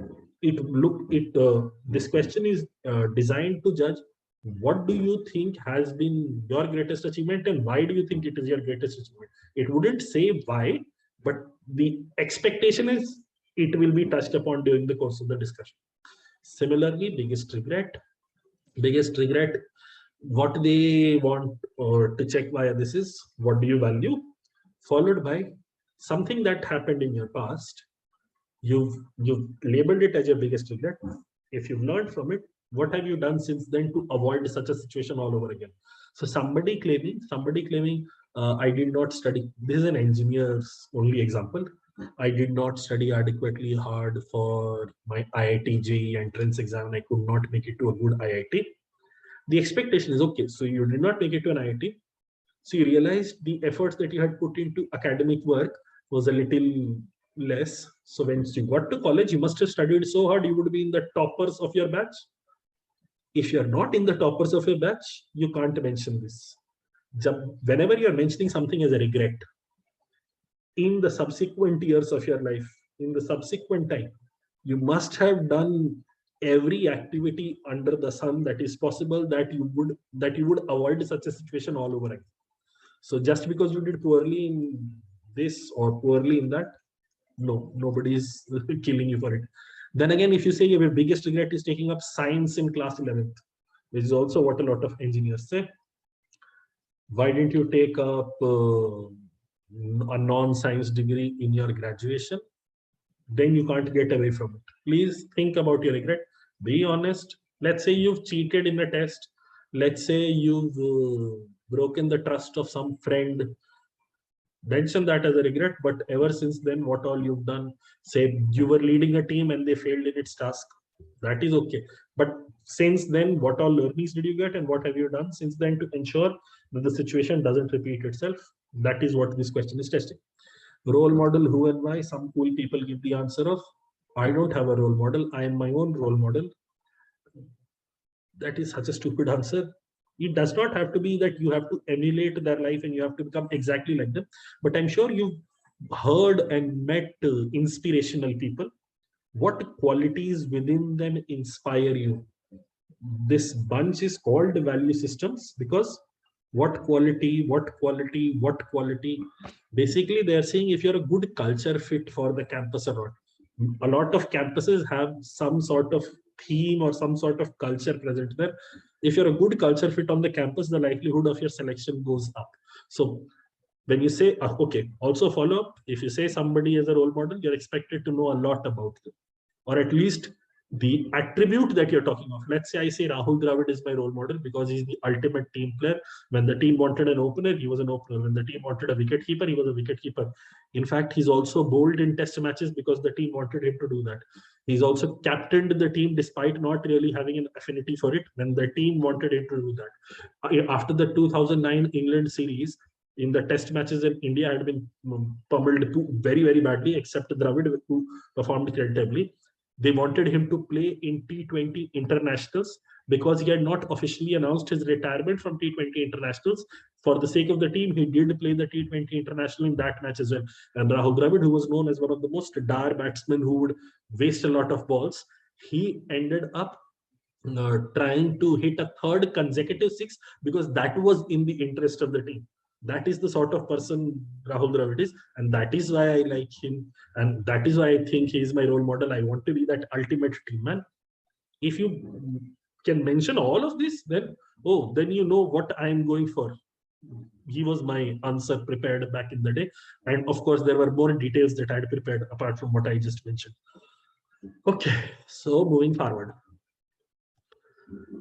Speaker 1: this question is designed to judge what do you think has been your greatest achievement and why do you think it is your greatest achievement. It wouldn't say why, but the expectation is it will be touched upon during the course of the discussion. Similarly, biggest regret, what they want to check via this is what do you value, followed by something that happened in your past. You've labeled it as your biggest regret. If you've learned from it, what have you done since then to avoid such a situation all over again? So somebody claiming I did not study. This is an engineer's only example. I did not study adequately hard for my IIT JEE entrance exam and I could not make it to a good IIT. The expectation is, okay, so you did not make it to an IIT. So you realized the efforts that you had put into academic work was a little less. So when you got to college, you must have studied so hard, you would be in the toppers of your batch. If you're not in the toppers of your batch, you can't mention this. Whenever you're mentioning something as a regret, in the subsequent years of your life, in the subsequent time, you must have done every activity under the sun that is possible that you would avoid such a situation all over again. So just because you did poorly in this or poorly in that, no, nobody is killing you for it. Then again, if you say your biggest regret is taking up science in class 11th, which is also what a lot of engineers say, why didn't you take up a non-science degree in your graduation? Then you can't get away from it. Please think about your regret. Be honest. Let's say you've cheated in a test. let's say you've broken the trust of some friend, mention that as a regret, but ever since then, what all you've done, say you were leading a team and they failed in its task, that is okay. But since then, what all learnings did you get and what have you done since then to ensure that the situation doesn't repeat itself? That is what this question is testing. Role model, who and why? Some cool people give the answer of, I don't have a role model, I am my own role model. That is such a stupid answer. It does not have to be that you have to emulate their life and you have to become exactly like them. But I'm sure you've heard and met inspirational people. What qualities within them inspire you? This bunch is called value systems because what quality, what quality, what quality. Basically, they're saying if you're a good culture fit for the campus or not. A lot of campuses have some sort of theme or some sort of culture present there. If you're a good culture fit on the campus, the likelihood of your selection goes up. So when you say, okay, also follow up, if you say somebody is a role model, you're expected to know a lot about them, or at least the attribute that you're talking of. Let's say I say Rahul Dravid is my role model because he's the ultimate team player. When the team wanted an opener, he was an opener. When the team wanted a wicketkeeper, he was a wicketkeeper. In fact, he's also bowled in test matches because the team wanted him to do that. He's also captained the team despite not really having an affinity for it when the team wanted him to do that. After the 2009 England series, in the test matches in India had been pummeled very, very badly, except Dravid, who performed creditably. They wanted him to play in T20 internationals because he had not officially announced his retirement from T20 internationals. For the sake of the team, he did play the T20 international in that match as well. And Rahul Dravid, who was known as one of the most dire batsmen who would waste a lot of balls, he ended up trying to hit a third consecutive six because that was in the interest of the team. That is the sort of person Rahul Dravid is, and that is why I like him, and that is why I think he is my role model. I want to be that ultimate team man. If you can mention all of this, then then you know what I am going for. He was my answer prepared back in the day, and of course there were more details that I had prepared apart from what I just mentioned. Okay, so moving forward.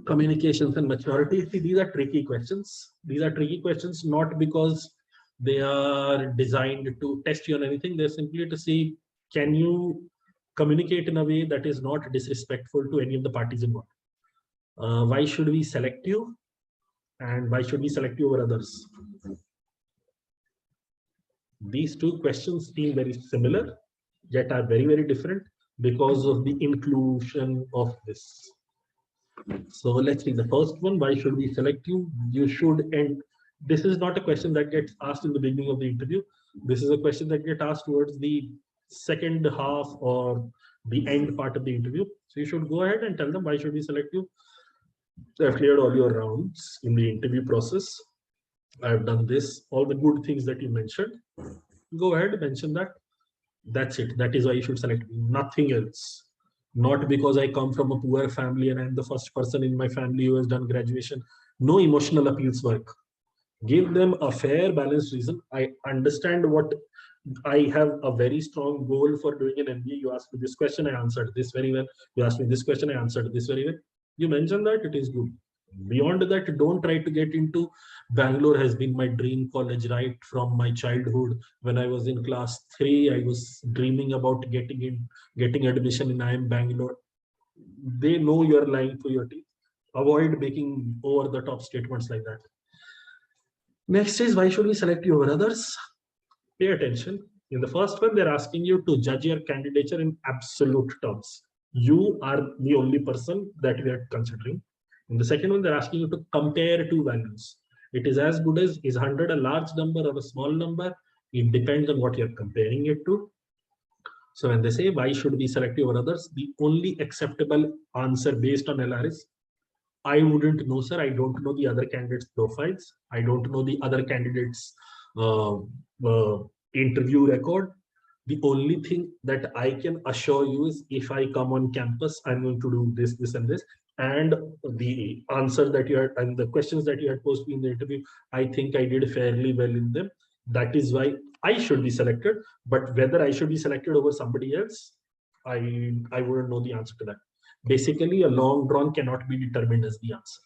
Speaker 1: Communications and maturity. See, these are tricky questions. These are tricky questions not because they are designed to test you on anything. They're simply to see, can you communicate in a way that is not disrespectful to any of the parties involved? Why should we select you? And why should we select you over others? These two questions seem very similar, yet are very, very different because of the inclusion of this. So let's see the first one. Why should we select you? You should, and this is not a question that gets asked in the beginning of the interview. This is a question that gets asked towards the second half or the end part of the interview. So you should go ahead and tell them, why should we select you? I've cleared all your rounds in the interview process. I've done this, all the good things that you mentioned. Go ahead, mention that. That's it. That is why you should select me, nothing else. Not because I come from a poor family and I'm the first person in my family who has done graduation. No emotional appeals work. Give them a fair, balanced reason. I understand what I have a very strong goal for doing an MBA. You asked me this question, I answered this very well. You asked me this question, I answered this very well. You mentioned that, it is good. Beyond that, don't try to get into Bangalore has been my dream college right from my childhood. When I was in class 3, I was dreaming about getting admission in IIM Bangalore. They know you're lying through your teeth. Avoid making over the top statements like that. Next is, why should we select you over others? Pay attention. In the first one, they're asking you to judge your candidature in absolute terms. You are the only person that we are considering. In the second one, they're asking you to compare two values. It is as good as, is 100 a large number or a small number? It depends on what you're comparing it to. So when they say, why should we select you over others? The only acceptable answer based on LR is, I wouldn't know, sir. I don't know the other candidates' profiles. I don't know the other candidates' interview record. The only thing that I can assure you is, if I come on campus, I'm going to do this, this, and this. And the answer that you had and the questions that you had posed in the interview, I think I did fairly well in them. That is why I should be selected. But whether I should be selected over somebody else, I wouldn't know the answer to that. Basically, a long drawn cannot be determined as the answer.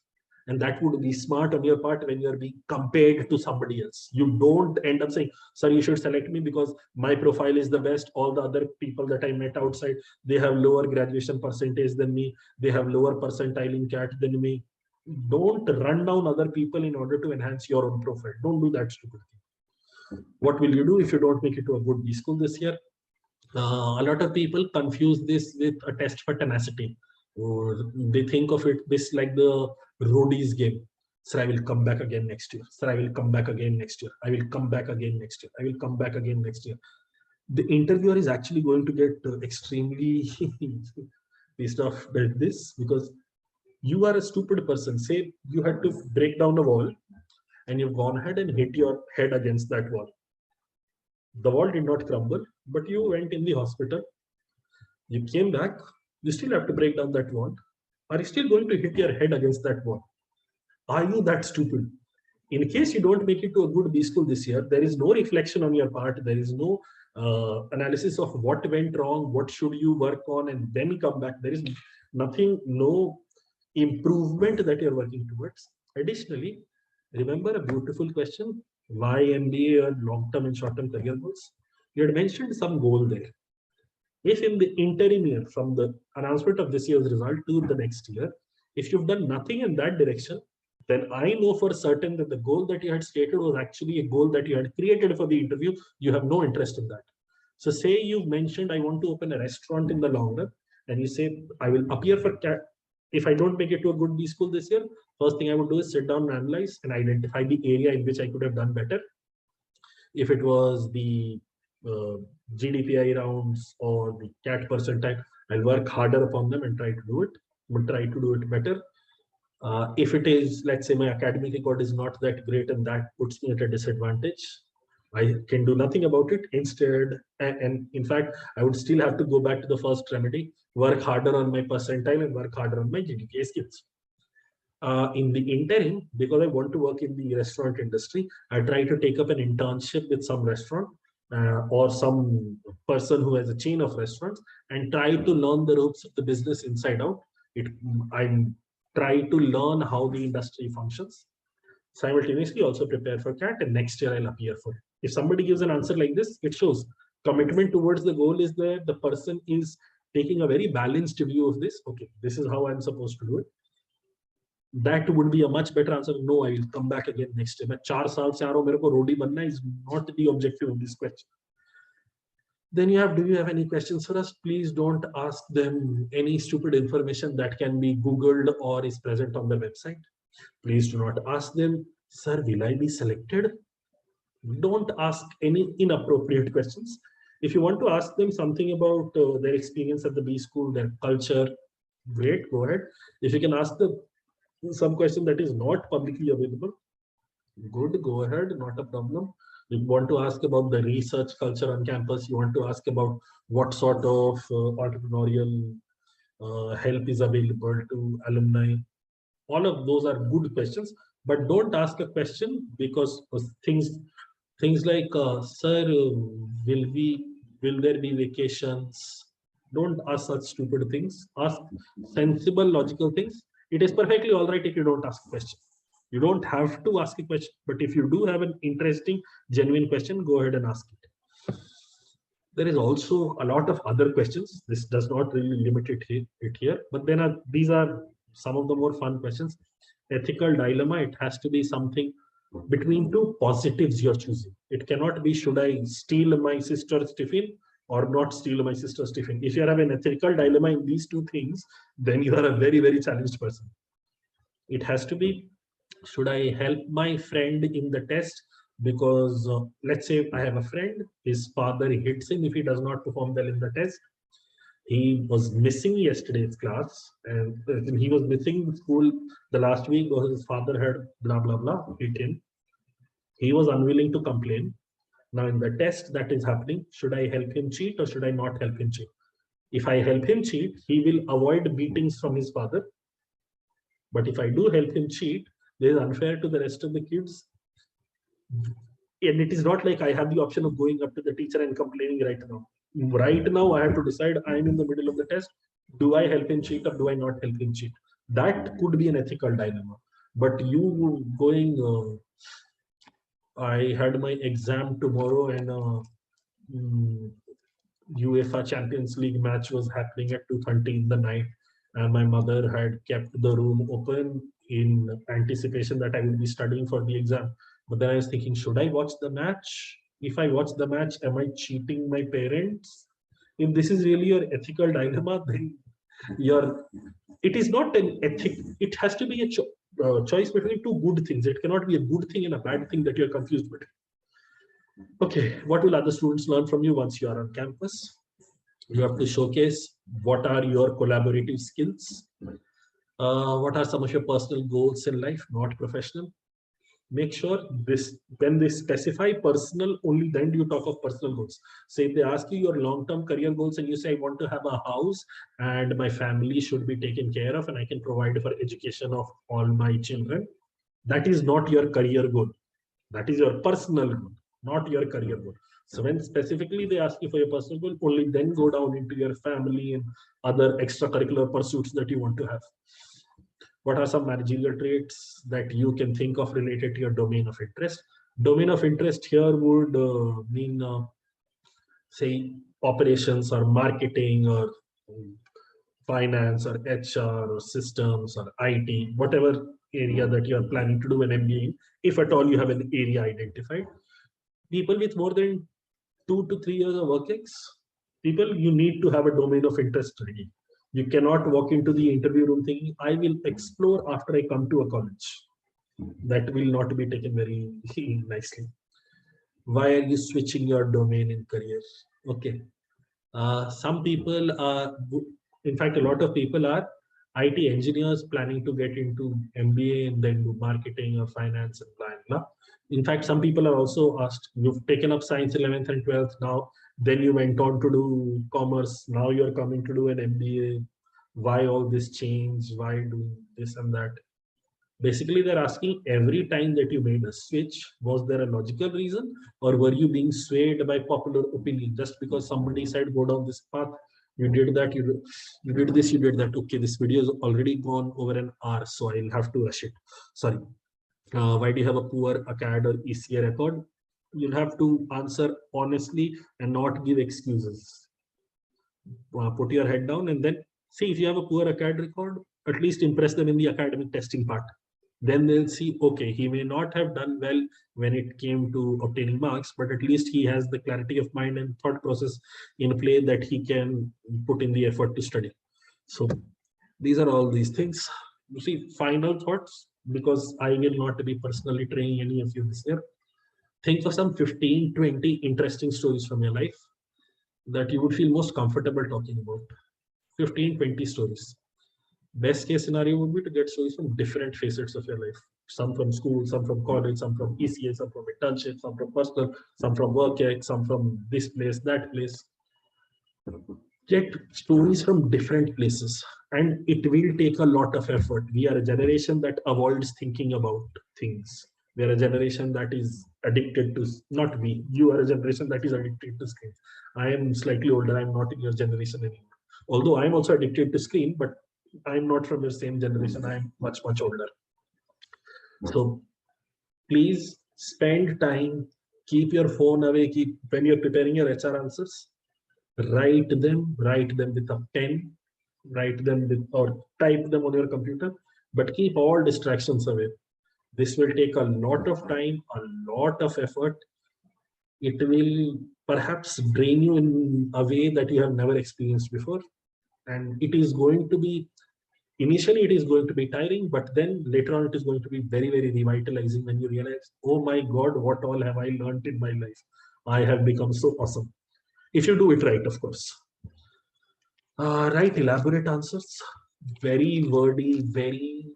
Speaker 1: And that would be smart on your part when you're being compared to somebody else. You don't end up saying, sir, you should select me because my profile is the best. All the other people that I met outside, they have lower graduation percentage than me. They have lower percentile in CAT than me. Don't run down other people in order to enhance your own profile. Don't do that stupid thing. What will you do if you don't make it to a good B school this year? A lot of people confuse this with a test for tenacity, or they think of it this like the roadies game. Sir, I will come back again next year. Sir, I will come back again next year. I will come back again next year. I will come back again next year. The interviewer is actually going to get extremely pissed off at this, because you are a stupid person. Say you had to break down a wall and you've gone ahead and hit your head against that wall. The wall did not crumble, but you went in the hospital. You came back. You still have to break down that wall. Are you still going to hit your head against that wall? Are you that stupid? In case you don't make it to a good B school this year, there is no reflection on your part. There is no analysis of what went wrong, what should you work on, and then come back. There is nothing, no improvement that you're working towards. Additionally, remember a beautiful question: why MBA or long-term and short-term career goals? You had mentioned some goal there. If in the interim year, from the announcement of this year's result to the next year, if you've done nothing in that direction, then I know for certain that the goal that you had stated was actually a goal that you had created for the interview. You have no interest in that. So say you've mentioned, I want to open a restaurant in the long run, and you say, I will appear for CAT. If I don't make it to a good B school this year, first thing I would do is sit down and analyze and identify the area in which I could have done better. If it was the GDPI rounds or the CAT percentile, I'll work harder upon them and try to do it, but try to do it better. If it is, let's say my academic record is not that great and that puts me at a disadvantage, I can do nothing about it. Instead, and in fact, I would still have to go back to the first remedy, work harder on my percentile and work harder on my GDPI skills. In the interim, because I want to work in the restaurant industry, I try to take up an internship with some restaurant or some person who has a chain of restaurants and try to learn the ropes of the business inside out. I'm try to learn how the industry functions. Simultaneously also prepare for CAT, and next year I'll appear for it. If somebody gives an answer like this, it shows commitment towards the goal is there. The person is taking a very balanced view of this. Okay, this is how I'm supposed to do it. That would be a much better answer. No, I will come back again next year. मैं 4 साल से आ रहा हूँ, मेरे को रोटी बनना is not the objective of this question. Then do you have any questions for us? Please don't ask them any stupid information that can be Googled or is present on the website. Please do not ask them, sir, will I be selected? Don't ask any inappropriate questions. If you want to ask them something about their experience at the B school, their culture, great, go ahead. If you can ask them some question that is not publicly available, good, go ahead, not a problem. You want to ask about the research culture on campus, you want to ask about what sort of entrepreneurial help is available to alumni. All of those are good questions, but don't ask a question because of things like, sir, will there be vacations? Don't ask such stupid things. Ask sensible, logical things. It is perfectly all right if you don't ask a question. You don't have to ask a question, but if you do have an interesting, genuine question, go ahead and ask it. There is also a lot of other questions. This does not really limit it here, but then these are some of the more fun questions. Ethical dilemma, it has to be something between two positives you're choosing. It cannot be, should I steal my sister's tiffin or not steal my sister's tiffin? If you have an ethical dilemma in these two things, then you are a very, very challenged person. It has to be, should I help my friend in the test? Because let's say I have a friend, his father hits him if he does not perform well in the test. He was missing yesterday's class, and he was missing school the last week because his father had blah, blah, blah, hit him. He was unwilling to complain. Now in the test that is happening, should I help him cheat or should I not help him cheat? If I help him cheat, he will avoid beatings from his father. But if I do help him cheat, this is unfair to the rest of the kids. And it is not like I have the option of going up to the teacher and complaining right now. Right now, I have to decide, I'm in the middle of the test. Do I help him cheat or do I not help him cheat? That could be an ethical dilemma. But you going, I had my exam tomorrow, and UEFA Champions League match was happening at 2:30 in the night, and my mother had kept the room open in anticipation that I will be studying for the exam. But then I was thinking, should I watch the match? If I watch the match, am I cheating my parents? If this is really your ethical dilemma, then your it is not an ethic. It has to be a choice between two good things. It cannot be a good thing and a bad thing that you're confused with. Okay, what will other students learn from you once you are on campus? You have to showcase what are your collaborative skills. What are some of your personal goals in life, not professional? Make sure this, when they specify personal, only then do you talk of personal goals. Say if they ask you your long-term career goals and you say, I want to have a house and my family should be taken care of and I can provide for education of all my children. That is not your career goal. That is your personal goal, not your career goal. So when specifically they ask you for your personal goal, only then go down into your family and other extracurricular pursuits that you want to have. What are some managerial traits that you can think of related to your domain of interest? Domain of interest here would mean, say, operations or marketing or finance or HR or systems or IT, whatever area that you are planning to do an MBA in, if at all you have an area identified. People with more than 2 to 3 years of work ex, people, you need to have a domain of interest ready. You cannot walk into the interview room thinking, I will explore after I come to a college. That will not be taken very nicely. Why are you switching your domain in career? Okay. Some people are, in fact, a lot of people are IT engineers planning to get into MBA and then do marketing or finance and blah, blah. In fact, some people are also asked, you've taken up science 11th and 12th now, then you went on to do commerce, now you're coming to do an MBA. Why all this change? Why do this and that? Basically, they're asking every time that you made a switch, was there a logical reason or were you being swayed by popular opinion? Just because somebody said go down this path, you did that, you did this, you did that. Okay, this video is already gone over an hour, so I'll have to rush it. Sorry. Why do you have a poor ACAD or ECA record? You'll have to answer honestly and not give excuses. Put your head down and then see if you have a poor ACAD record, at least impress them in the academic testing part. Then they'll see, okay, he may not have done well when it came to obtaining marks, but at least he has the clarity of mind and thought process in play that he can put in the effort to study. So these are all these things. You see, final thoughts, because I will not be personally training any of you this year. Think of some 15, 20 interesting stories from your life that you would feel most comfortable talking about. 15, 20 stories. Best case scenario would be to get stories from different facets of your life. Some from school, some from college, some from ECA, some from internship, some from personal, some from work, some from this place, that place. Get stories from different places, and it will take a lot of effort. We are a generation that avoids thinking about things. We are a generation that is addicted to, not we, you are a generation that is addicted to screens. I am slightly older, I'm not in your generation anymore. Although I'm also addicted to screen, but I'm not from your same generation. I'm much, much older. So please spend time, keep your phone away, when you're preparing your HR answers, write them with a pen, write them with, or type them on your computer, but keep all distractions away. This will take a lot of time, a lot of effort. It will perhaps drain you in a way that you have never experienced before. And it is going to be, initially it is going to be tiring, but then later on it is going to be very, very revitalizing when you realize, oh my God, what all have I learned in my life? I have become so awesome. If you do it right, of course. Write elaborate answers, very wordy, very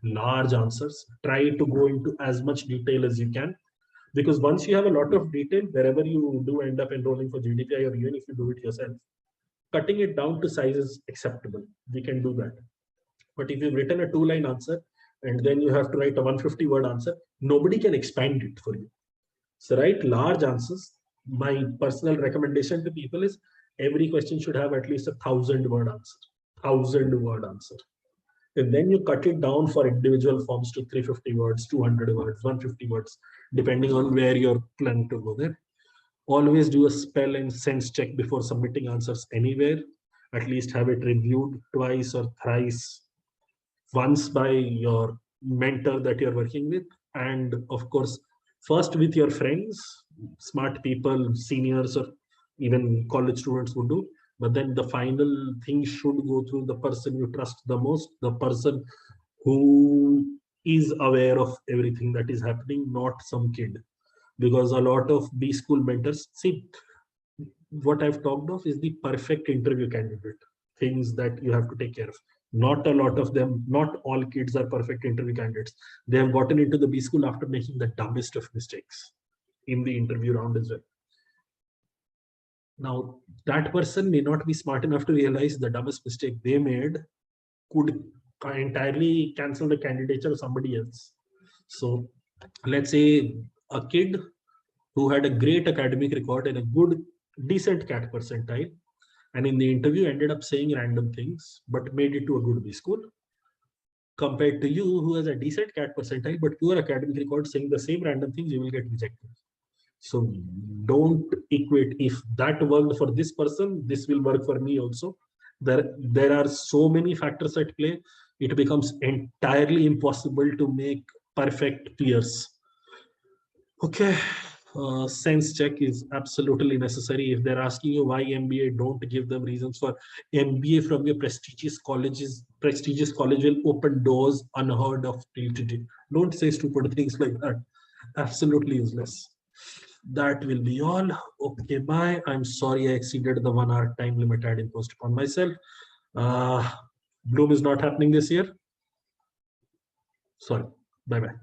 Speaker 1: large answers. Try to go into as much detail as you can, because once you have a lot of detail, wherever you do end up enrolling for GDPI, or even if you do it yourself, cutting it down to size is acceptable. We can do that. But if you've written a 2-line answer and then you have to write a 150-word answer, nobody can expand it for you. So write large answers. My personal recommendation to people is every question should have at least 1,000-word answer. 1,000-word answer. And then you cut it down for individual forms to 350 words, 200 words, 150 words, depending on where you're planning to go there. Always do a spell and sense check before submitting answers anywhere. At least have it reviewed twice or thrice, once by your mentor that you're working with, and of course, first with your friends, smart people, seniors, or even college students would do. But then the final thing should go through the person you trust the most, the person who is aware of everything that is happening, not some kid. Because a lot of B school mentors, see, what I've talked of is the perfect interview candidate, things that you have to take care of. Not a lot of them, not all kids are perfect interview candidates. They have gotten into the B school after making the dumbest of mistakes in the interview round as well. Now, that person may not be smart enough to realize the dumbest mistake they made could entirely cancel the candidature of somebody else. So let's say a kid who had a great academic record and a good, decent CAT percentile, and in the interview ended up saying random things, but made it to a good B school, compared to you who has a decent CAT percentile, but poor academic record saying the same random things, you will get rejected. So don't equate. If that worked for this person, this will work for me also. There are so many factors at play. It becomes entirely impossible to make perfect peers. Okay. Sense check is absolutely necessary. If they're asking you why MBA, don't give them reasons for MBA from your prestigious colleges. Prestigious college will open doors unheard of till today. Don't say stupid things like that. Absolutely useless. That will be all. Okay, bye. I'm sorry I exceeded the 1 hour time limit I had imposed upon myself. Bloom is not happening this year. Sorry. Bye bye.